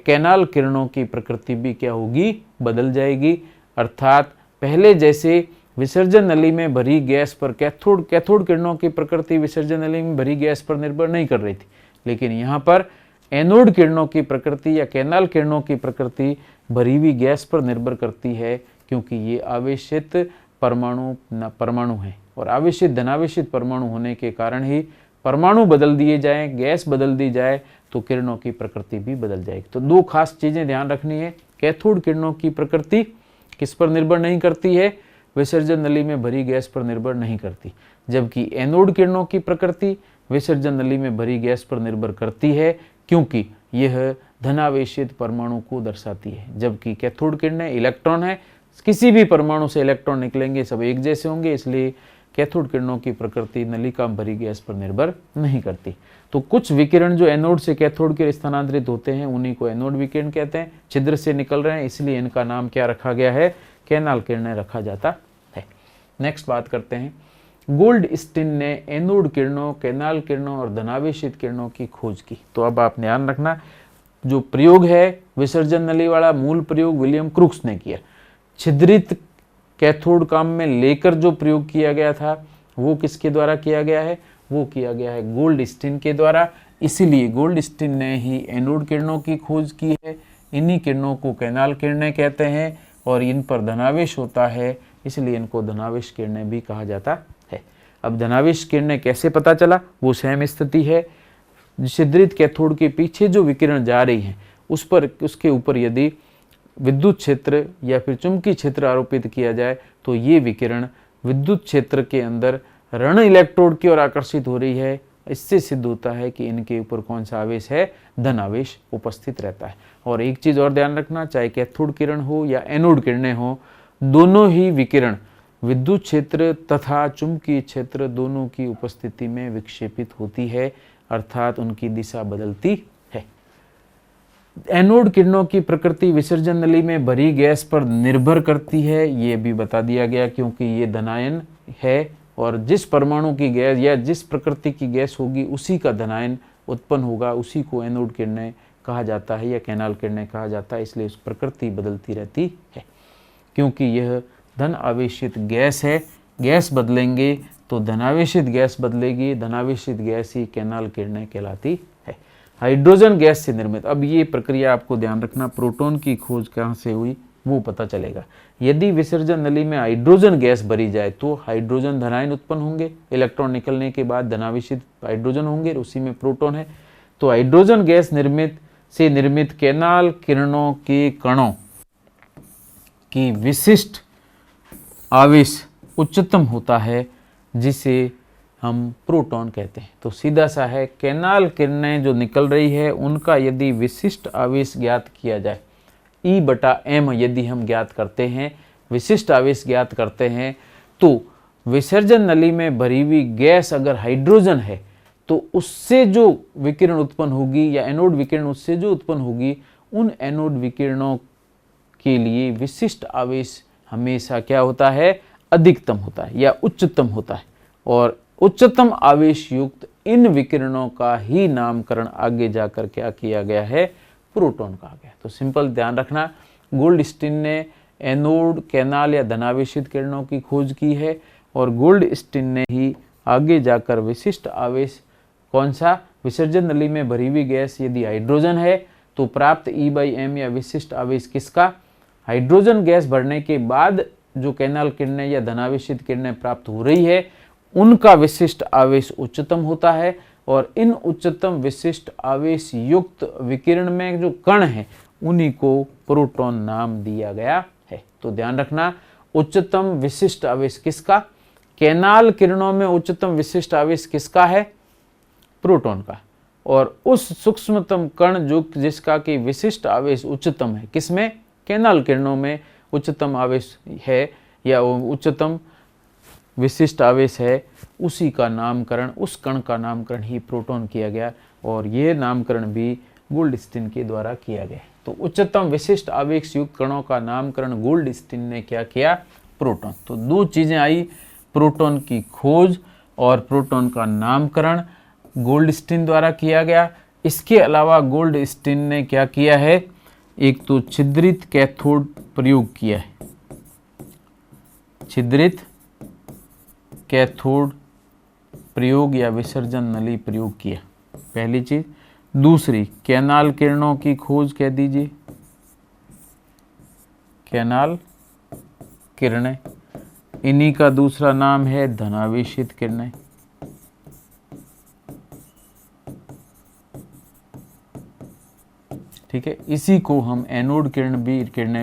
कैनाल किरणों की प्रकृति भी क्या होगी, बदल जाएगी। अर्थात पहले जैसे विसर्जन नली में भरी गैस पर कैथोड किरणों की प्रकृति विसर्जन नली में भरी गैस पर निर्भर नहीं कर रही थी, लेकिन यहाँ पर एनोड किरणों की प्रकृति या कैनाल किरणों की प्रकृति भरी हुई गैस पर निर्भर करती है, क्योंकि ये आवेशित परमाणु हैं। और आवेशित धनावेशित परमाणु होने के कारण ही परमाणु बदल दिए जाएं, गैस बदल दी जाए तो किरणों की प्रकृति भी बदल जाएगी। तो दो खास चीजें ध्यान रखनी है, कैथोड किरणों की प्रकृति किस पर निर्भर नहीं करती है, विसर्जन नली में भरी गैस पर निर्भर नहीं करती, जबकि एनोड किरणों की प्रकृति विसर्जन नली में भरी गैस पर निर्भर करती है, क्योंकि यह धनावेशित परमाणु को दर्शाती है। जबकि कैथोड किरणें इलेक्ट्रॉन है, किसी भी परमाणु से इलेक्ट्रॉन निकलेंगे सब एक जैसे होंगे, इसलिए कैथोड किरणों की प्रकृति नलिका में भरी गैस पर निर्भर नहीं करती। तो कुछ विकिरण जो एनोड से कैथोड की ओर स्थानांतरित होते हैं उन्हीं को एनोड विकिरण कहते हैं, छिद्र से निकल रहे हैं, इसलिए इनका नाम क्या रखा गया है, कैनाल किरणें रखा जाता है। नेक्स्ट बात करते हैं, गोल्डस्टीन ने एनोड किरणों, कैनाल किरणों और धनावेशित किरणों की खोज की। तो अब आप ध्यान रखना, जो प्रयोग है विसर्जन नली वाला मूल प्रयोग विलियम क्रूक्स ने किया। छिद्रित कैथोड काम में लेकर जो प्रयोग किया गया था वो किसके द्वारा किया गया है, वो किया गया है गोल्डस्टीन के द्वारा। इसीलिए गोल्डस्टीन ने ही एनोड किरणों की खोज की है। इन्हीं किरणों को कैनाल किरणें कहते हैं और इन पर धनावेश होता है, इसलिए इनको धनावेश किरणें भी कहा जाता है। अब धनावेश किरणें कैसे पता चला, वो सेम स्थिति है। छिद्रित कैथोड के पीछे जो विकिरण जा रही है उसके ऊपर यदि विद्युत क्षेत्र या फिर चुंबकीय क्षेत्र आरोपित किया जाए तो ये विकिरण विद्युत क्षेत्र के अंदर ऋण इलेक्ट्रोड की ओर आकर्षित हो रही है। इससे सिद्ध होता है कि इनके ऊपर कौन सा आवेश है, धन आवेश उपस्थित रहता है। और एक चीज और ध्यान रखना, चाहे कैथोड किरण हो या एनोड किरणें हो, दोनों ही विकिरण विद्युत क्षेत्र तथा चुंबकीय क्षेत्र दोनों की उपस्थिति में विक्षेपित होती है, अर्थात उनकी दिशा बदलती है। एनोड किरणों की प्रकृति विसर्जन नली में भरी गैस पर निर्भर करती है, ये भी बता दिया गया, क्योंकि ये धनायन है और जिस परमाणु की गैस या जिस प्रकृति की गैस होगी उसी का धनायन उत्पन्न होगा, उसी को एनोड किरणें कहा जाता है या कैनाल किरणें कहा जाता है। इसलिए उस प्रकृति बदलती रहती है, क्योंकि यह धन आवेशित गैस है। गैस बदलेंगे तो धनावेशित गैस बदलेगी, धनावेशित गैस ही कैनाल किरणें कहलाती है। हाइड्रोजन गैस से निर्मित, अब ये प्रक्रिया आपको ध्यान रखना, प्रोटॉन की खोज कहाँ से हुई वो पता चलेगा। यदि विसर्जन नली में हाइड्रोजन गैस भरी जाए तो हाइड्रोजन धनायन उत्पन्न होंगे, इलेक्ट्रॉन निकलने के बाद धनावेशित हाइड्रोजन होंगे, उसी में प्रोटॉन है। तो हाइड्रोजन गैस निर्मित कैनाल किरणों के कणों की विशिष्ट आवेश उच्चतम होता है, जिसे हम प्रोटॉन कहते हैं। तो सीधा सा है, कैनाल किरणें जो निकल रही है उनका यदि विशिष्ट आवेश ज्ञात किया जाए, E/m यदि हम ज्ञात करते हैं, विशिष्ट आवेश ज्ञात करते हैं, तो विसर्जन नली में भरी हुई गैस अगर हाइड्रोजन है तो उससे जो विकिरण उत्पन्न होगी या एनोड विकिरण उससे जो उत्पन्न होगी, उन एनोड विकिरणों के लिए विशिष्ट आवेश हमेशा क्या होता है, अधिकतम होता है या उच्चतम होता है। और उच्चतम आवेश युक्त इन विकिरणों का ही नामकरण आगे जाकर क्या किया गया है, प्रोटॉन कहा गया। तो सिंपल ध्यान रखना, गोल्डस्टीन ने एनोड, कैनाल या धनावेशित किरणों की खोज की है और गोल्डस्टीन ने ही आगे जाकर विशिष्ट आवेश कौन सा, विसर्जन नली में भरी हुई गैस यदि हाइड्रोजन है तो प्राप्त E/m या विशिष्ट आवेश किसका, हाइड्रोजन गैस भरने के बाद जो कैनाल किरणें या धनावेशित किरणें प्राप्त हो रही है उनका विशिष्ट आवेश उच्चतम होता है। और इन उच्चतम विशिष्ट आवेश युक्त विकिरण में जो कण है उन्हीं को प्रोटॉन नाम दिया गया है। तो ध्यान रखना, उच्चतम विशिष्ट आवेश किसका, कैनाल किरणों में उच्चतम विशिष्ट आवेश किसका है, प्रोटॉन का। और उस सूक्ष्मतम कण जो जिसका कि विशिष्ट आवेश उच्चतम है, किसमें, कैनाल किरणों में उच्चतम आवेश है या उच्चतम विशिष्ट आवेश है, उसी का नामकरण, उस कण का नामकरण ही प्रोटॉन किया गया। और ये नामकरण भी गोल्डस्टीन के द्वारा किया गया। तो उच्चतम विशिष्ट आवेश युक्त कणों का नामकरण गोल्डस्टीन ने क्या किया, प्रोटॉन। तो दो चीजें आई, प्रोटॉन की खोज और प्रोटॉन का नामकरण गोल्डस्टीन द्वारा किया गया। इसके अलावा गोल्डस्टीन ने क्या किया है, एक तो छिद्रित कैथोड प्रयोग किया है, छिद्रित कैथोड प्रयोग या विसर्जन नली प्रयोग किया, पहली चीज। दूसरी, कैनाल किरणों की खोज कह दीजिए, कैनाल किरणें, इन्हीं का दूसरा नाम है धनावेशित किरणें। ठीक है, इसी को हम एनोड किरणें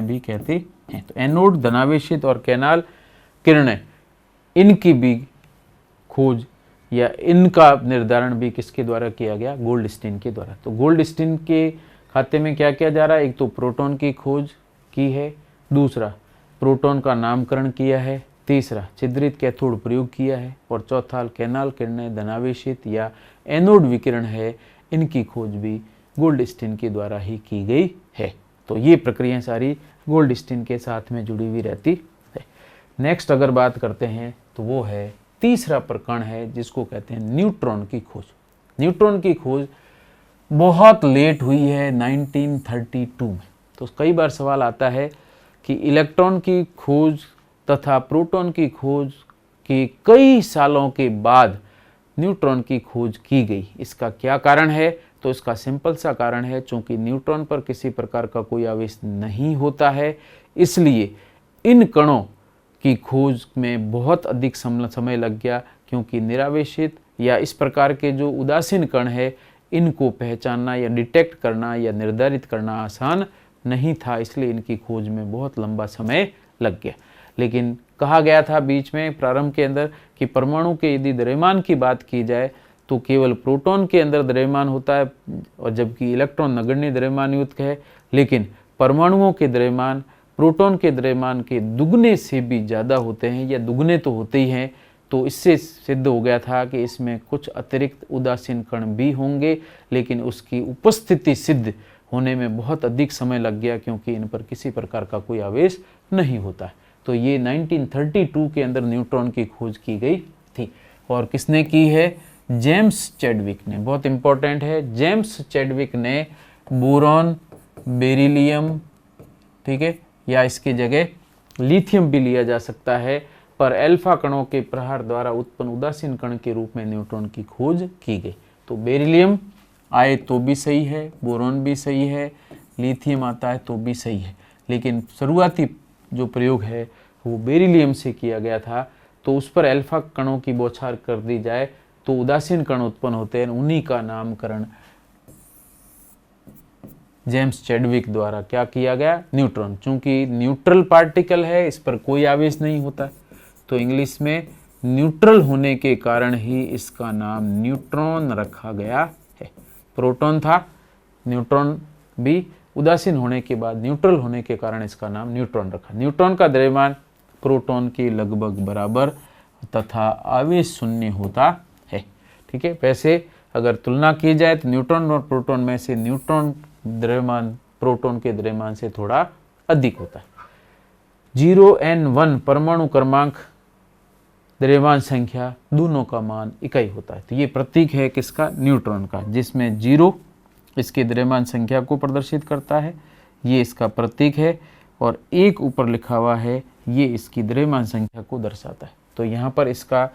भी कहते हैं। तो एनोड, धनावेशित और कैनाल किरणें, इनकी भी खोज या इनका निर्धारण भी किसके द्वारा किया गया, गोल्डस्टीन के द्वारा। तो गोल्डस्टीन के खाते में क्या किया जा रहा है, एक तो प्रोटॉन की खोज की है, दूसरा प्रोटॉन का नामकरण किया है, तीसरा छिद्रित कैथोड प्रयोग किया है, और चौथा कैनाल किरणें, धनावेशित या एनोड विकिरण है, इनकी खोज भी गोल्डस्टीन के द्वारा ही की गई है। तो ये प्रक्रियाएं सारी गोल्डस्टीन के साथ में जुड़ी हुई रहती है। नेक्स्ट अगर बात करते हैं तो वो है तीसरा प्रकरण है जिसको कहते हैं न्यूट्रॉन की खोज। न्यूट्रॉन की खोज बहुत लेट हुई है 1932 में। तो कई बार सवाल आता है कि इलेक्ट्रॉन की खोज तथा प्रोटॉन की खोज के कई सालों के बाद न्यूट्रॉन की खोज की गई, इसका क्या कारण है। तो इसका सिंपल सा कारण है, चूंकि न्यूट्रॉन पर किसी प्रकार का कोई आवेश नहीं होता है, इसलिए इन कणों की खोज में बहुत अधिक समय लग गया, क्योंकि निरावेशित या इस प्रकार के जो उदासीन कण है इनको पहचानना या डिटेक्ट करना या निर्धारित करना आसान नहीं था, इसलिए इनकी खोज में बहुत लंबा समय लग गया। लेकिन कहा गया था बीच में प्रारंभ के अंदर कि परमाणु के यदि द्रव्यमान की बात की जाए तो केवल प्रोटॉन के अंदर द्रव्यमान होता है, और जबकि इलेक्ट्रॉन नगण्य द्रव्यमान युक्त है, लेकिन परमाणुओं के द्रव्यमान प्रोटॉन के द्रव्यमान के दुगने से भी ज़्यादा होते हैं, या दुगने तो होते ही हैं। तो इससे सिद्ध हो गया था कि इसमें कुछ अतिरिक्त उदासीन कण भी होंगे, लेकिन उसकी उपस्थिति सिद्ध होने में बहुत अधिक समय लग गया, क्योंकि इन पर किसी प्रकार का कोई आवेश नहीं होता। तो ये 1932 के अंदर न्यूट्रॉन की खोज की गई थी। और किसने की है, जेम्स चैडविक ने। बहुत इंपॉर्टेंट है, जेम्स चैडविक ने बोरॉन, बेरिलियम, ठीक है, या इसकी जगह लिथियम भी लिया जा सकता है, पर अल्फा कणों के प्रहार द्वारा उत्पन्न उदासीन कण के रूप में न्यूट्रॉन की खोज की गई। तो बेरिलियम आए तो भी सही है, बोरॉन भी सही है, लिथियम आता है तो भी सही है, लेकिन शुरुआती जो प्रयोग है वो बेरिलियम से किया गया था। तो उस पर अल्फा कणों की बौछार कर दी जाए तो उदासीन कण उत्पन्न होते हैं, उन्हीं का नामकरण जेम्स चैडविक द्वारा क्या किया गया, न्यूट्रॉन। चूंकि न्यूट्रल पार्टिकल है, इस पर कोई आवेश नहीं होता, तो इंग्लिश में न्यूट्रल होने के कारण ही इसका नाम न्यूट्रॉन रखा गया है। प्रोटॉन था, न्यूट्रॉन भी, उदासीन होने के बाद न्यूट्रल होने के कारण इसका नाम न्यूट्रॉन रखा। न्यूट्रॉन का द्रव्यमान प्रोटॉन के लगभग बराबर तथा आवेश शून्य होता है। ठीक है, वैसे अगर तुलना की जाए तो न्यूट्रॉन और प्रोटॉन में से न्यूट्रॉन द्रव्यमान प्रोटॉन के द्रव्यमान से थोड़ा अधिक होता है। 0n1 परमाणु क्रमांक द्रव्यमान संख्या दोनों का मान इकाई होता है। तो ये प्रतीक है किसका? न्यूट्रॉन का, जिसमें 0 इसके द्रव्यमान संख्या को प्रदर्शित करता है, ये इसका प्रतीक है, और 1 ऊपर लिखा हुआ है, ये इसकी द्रव्यमान संख्या को दर्शाता है। तो यहाँ पर इसका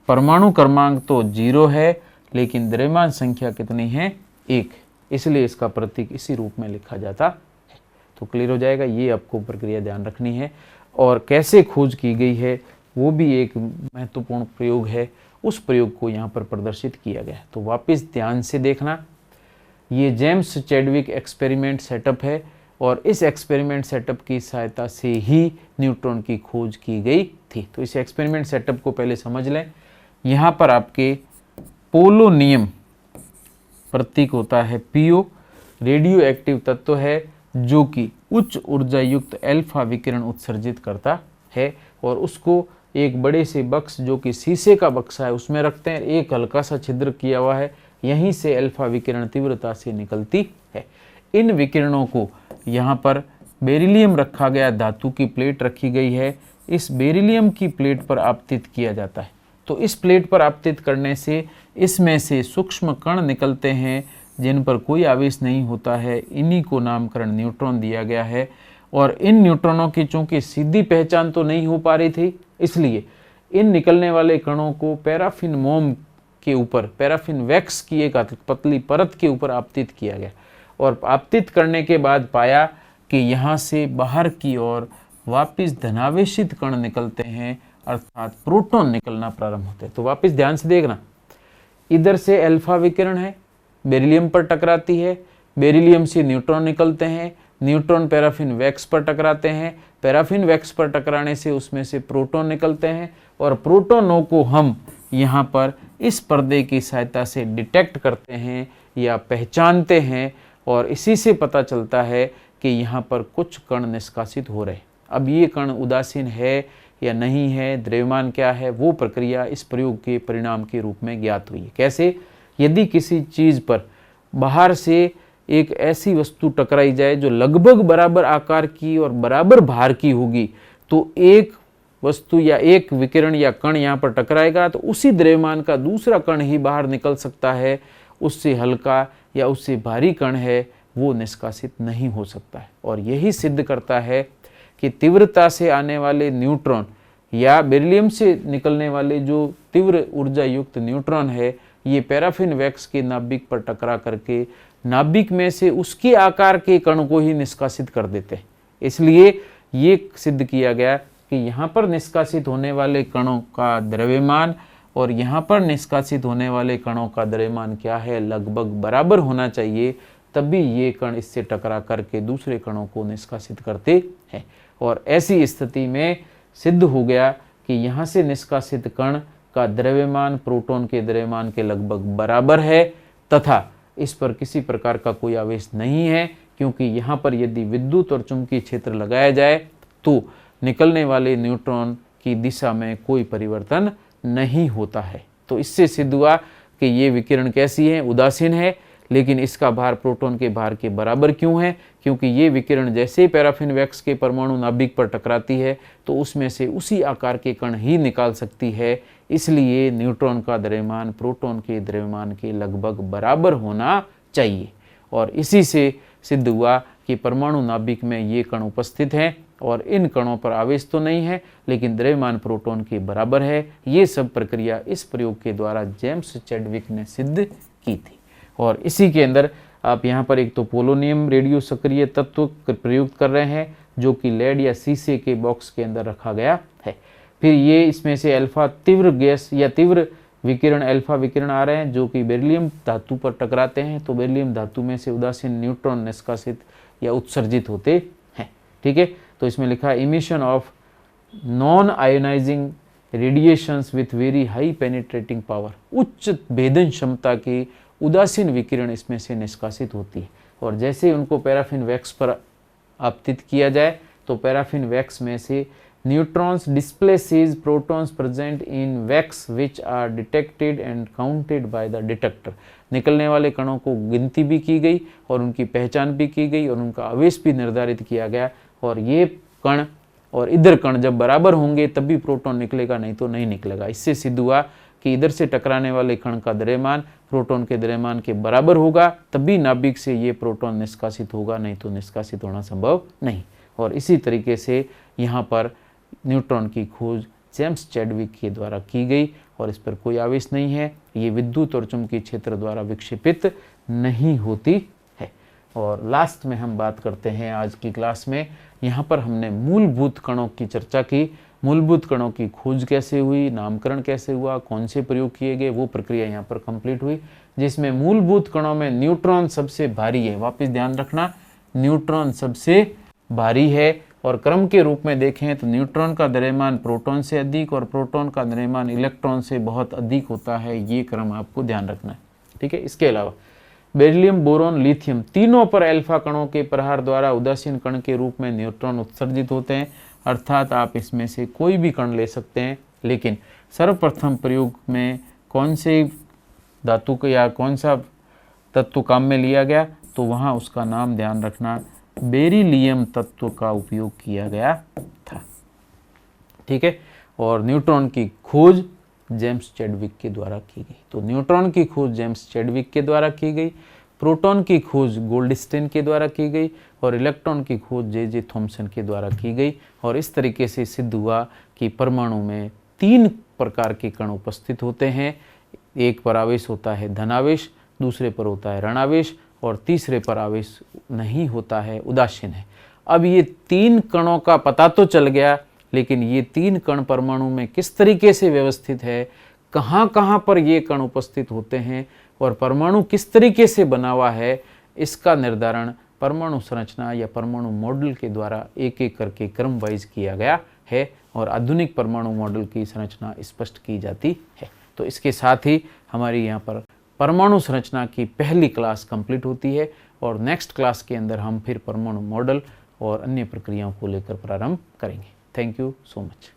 परमाणु क्रमांक तो 0 है, लेकिन द्रव्यमान संख्या कितनी है? 1, इसलिए इसका प्रतीक इसी रूप में लिखा जाता है। तो क्लियर हो जाएगा, ये आपको प्रक्रिया ध्यान रखनी है। और कैसे खोज की गई है वो भी एक महत्वपूर्ण प्रयोग है, उस प्रयोग को यहाँ पर प्रदर्शित किया गया है। तो वापस ध्यान से देखना, ये जेम्स चैडविक एक्सपेरिमेंट सेटअप है, और इस एक्सपेरिमेंट सेटअप की सहायता से ही न्यूट्रॉन की खोज की गई थी। तो इस एक्सपेरिमेंट सेटअप को पहले समझ लें। यहाँ पर आपके पोलोनियम प्रतीक होता है पीओ, रेडियो एक्टिव तत्व है जो कि उच्च ऊर्जा युक्त अल्फा विकिरण उत्सर्जित करता है, और उसको एक बड़े से बक्स जो कि शीशे का बक्सा है उसमें रखते हैं। एक हल्का सा छिद्र किया हुआ है, यहीं से अल्फा विकिरण तीव्रता से निकलती है। इन विकिरणों को यहाँ पर बेरिलियम रखा गया, धातु की प्लेट रखी गई है, इस बेरिलियम की प्लेट पर आपतित किया जाता है। तो इस प्लेट पर आपतित करने से इसमें से सूक्ष्म कण निकलते हैं जिन पर कोई आवेश नहीं होता है, इन्हीं को नामकरण न्यूट्रॉन दिया गया है। और इन न्यूट्रॉनों की चूंकि सीधी पहचान तो नहीं हो पा रही थी, इसलिए इन निकलने वाले कणों को पैराफिन मोम के ऊपर, पैराफिन वैक्स की एक पतली परत के ऊपर आपतित किया गया, और आपतित करने के बाद पाया कि यहाँ से बाहर की ओर वापस धनावेशित कण निकलते हैं, अर्थात प्रोटॉन निकलना प्रारंभ होते हैं। तो वापस ध्यान से देखना, इधर से अल्फा विकिरण है, बेरिलियम पर टकराती है, बेरिलियम से न्यूट्रॉन निकलते हैं, न्यूट्रॉन पैराफिन वैक्स पर टकराते हैं, पैराफिन वैक्स पर टकराने से उसमें से प्रोटॉन निकलते हैं, और प्रोटॉनों को हम यहाँ पर इस पर्दे की सहायता से डिटेक्ट करते हैं या पहचानते हैं, और इसी से पता चलता है कि यहाँ पर कुछ कण निष्कासित हो रहे हैं। अब ये कण उदासीन है या नहीं है, द्रव्यमान क्या है, वो प्रक्रिया इस प्रयोग के परिणाम के रूप में ज्ञात हुई है। कैसे? यदि किसी चीज़ पर बाहर से एक ऐसी वस्तु टकराई जाए जो लगभग बराबर आकार की और बराबर भार की होगी, तो एक वस्तु या एक विकिरण या कण यहाँ पर टकराएगा तो उसी द्रव्यमान का दूसरा कण ही बाहर निकल सकता है, उससे हल्का या उससे भारी कण है वो निष्कासित नहीं हो सकता है। और यही सिद्ध करता है कि तीव्रता से आने वाले न्यूट्रॉन या बेरिलियम से निकलने वाले जो तीव्र ऊर्जा युक्त न्यूट्रॉन है, ये पैराफिन वैक्स के नाभिक पर टकरा करके नाभिक में से उसके आकार के कण को ही निष्कासित कर देते हैं। इसलिए ये सिद्ध किया गया कि यहाँ पर निष्कासित होने वाले कणों का द्रव्यमान और यहाँ पर निष्कासित होने वाले कणों का द्रव्यमान क्या है, लगभग बराबर होना चाहिए, तभी ये कण इससे टकरा करके दूसरे कणों को निष्कासित करते हैं। और ऐसी स्थिति में सिद्ध हो गया कि यहाँ से निष्कासित कण का द्रव्यमान प्रोटॉन के द्रव्यमान के लगभग बराबर है, तथा इस पर किसी प्रकार का कोई आवेश नहीं है, क्योंकि यहाँ पर यदि विद्युत और चुंबकीय क्षेत्र लगाया जाए तो निकलने वाले न्यूट्रॉन की दिशा में कोई परिवर्तन नहीं होता है। तो इससे सिद्ध हुआ कि ये विकिरण कैसी है, उदासीन है, लेकिन इसका भार प्रोटॉन के भार के बराबर क्यों है? क्योंकि ये विकिरण जैसे ही पैराफिन वैक्स के परमाणु नाभिक पर टकराती है तो उसमें से उसी आकार के कण ही निकाल सकती है, इसलिए न्यूट्रॉन का द्रव्यमान प्रोटॉन के द्रव्यमान के लगभग बराबर होना चाहिए। और इसी से सिद्ध हुआ कि परमाणु नाभिक में ये कण उपस्थित हैं और इन कणों पर आवेश तो नहीं है, लेकिन द्रव्यमान प्रोटॉन के बराबर है। ये सब प्रक्रिया इस प्रयोग के द्वारा जेम्स चैडविक ने सिद्ध की थी। और इसी के अंदर आप यहाँ पर एक तो पोलोनियम रेडियो सक्रिय तत्व प्रयुक्त कर रहे हैं जो कि लेड या शीशे के बॉक्स के अंदर रखा गया है। फिर ये इसमें से अल्फा तीव्र गैस या तीव्र विकिरण अल्फा विकिरण आ रहे हैं जो कि बेरिलियम धातु पर टकराते हैं, तो बेरिलियम धातु में से उदासीन न्यूट्रॉन निष्कासित या उत्सर्जित होते हैं। ठीक है, तो इसमें लिखा है emission of non ionising radiations with very high penetrating power, उच्च भेदन क्षमता की उदासीन विकिरण इसमें से निष्कासित होती है। और जैसे ही उनको पैराफिन वैक्स पर आपतित किया जाए तो पैराफिन वैक्स में से neutrons displaces protons present in wax which are detected and counted by the detector. निकलने वाले कणों को गिनती भी की गई और उनकी पहचान भी की गई और उनका आवेश भी निर्धारित किया गया, और ये कण और इधर कण जब बराबर होंगे तभी प्रोटॉन निकलेगा, नहीं तो नहीं निकलेगा। इससे सिद्ध हुआ कि इधर से टकराने वाले कण का द्रव्यमान प्रोटॉन के द्रव्यमान के बराबर होगा, तभी नाभिक से ये प्रोटॉन निष्कासित होगा, नहीं तो निष्कासित होना संभव नहीं। और इसी तरीके से यहाँ पर न्यूट्रॉन की खोज जेम्स चैडविक के द्वारा की गई और इस पर कोई आवेश नहीं है, ये विद्युत और चुंबकीय क्षेत्र द्वारा विक्षेपित नहीं होती है। और लास्ट में हम बात करते हैं आज की क्लास में, यहाँ पर हमने मूलभूत कणों की चर्चा की। मूलभूत कणों की खोज कैसे हुई, नामकरण कैसे हुआ, कौन से प्रयोग किए गए, वो प्रक्रिया यहाँ पर कंप्लीट हुई, जिसमें मूलभूत कणों में न्यूट्रॉन सबसे भारी है। वापस ध्यान रखना, न्यूट्रॉन सबसे भारी है। और क्रम के रूप में देखें तो न्यूट्रॉन का द्रव्यमान प्रोटॉन से अधिक और प्रोटॉन का द्रव्यमान इलेक्ट्रॉन से बहुत अधिक होता है। ये क्रम आपको ध्यान रखना है, ठीक है। इसके अलावा बेरिलियम, बोरॉन, लिथियम तीनों पर अल्फा कणों के प्रहार द्वारा उदासीन कण के रूप में न्यूट्रॉन उत्सर्जित होते हैं। अर्थात आप इसमें से कोई भी कण ले सकते हैं, लेकिन सर्वप्रथम प्रयोग में कौन से धातु को या कौन सा तत्व काम में लिया गया, तो वहाँ उसका नाम ध्यान रखना, बेरिलियम तत्व का उपयोग किया गया था, ठीक है। और न्यूट्रॉन की खोज जेम्स चैडविक के द्वारा की गई। तो न्यूट्रॉन की खोज जेम्स चैडविक के द्वारा की गई, प्रोटॉन की खोज गोल्डस्टीन के द्वारा की गई और इलेक्ट्रॉन की खोज जे थॉमसन के द्वारा की गई। और इस तरीके से सिद्ध हुआ कि परमाणु में 3 प्रकार के कण उपस्थित होते हैं। एक पर आवेश होता है धनावेश, दूसरे पर होता है ऋणावेश और तीसरे पर आवेश नहीं होता है, उदासीन है। अब ये 3 कणों का पता तो चल गया, लेकिन ये 3 कण परमाणु में किस तरीके से व्यवस्थित है, कहाँ कहाँ पर ये कण उपस्थित होते हैं और परमाणु किस तरीके से बना हुआ है, इसका निर्धारण परमाणु संरचना या परमाणु मॉडल के द्वारा एक एक करके क्रम वाइज किया गया है और आधुनिक परमाणु मॉडल की संरचना स्पष्ट की जाती है। तो इसके साथ ही हमारी यहाँ पर परमाणु संरचना की पहली क्लास कंप्लीट होती है और नेक्स्ट क्लास के अंदर हम फिर परमाणु मॉडल और अन्य प्रक्रियाओं को लेकर प्रारंभ करेंगे। Thank you so much.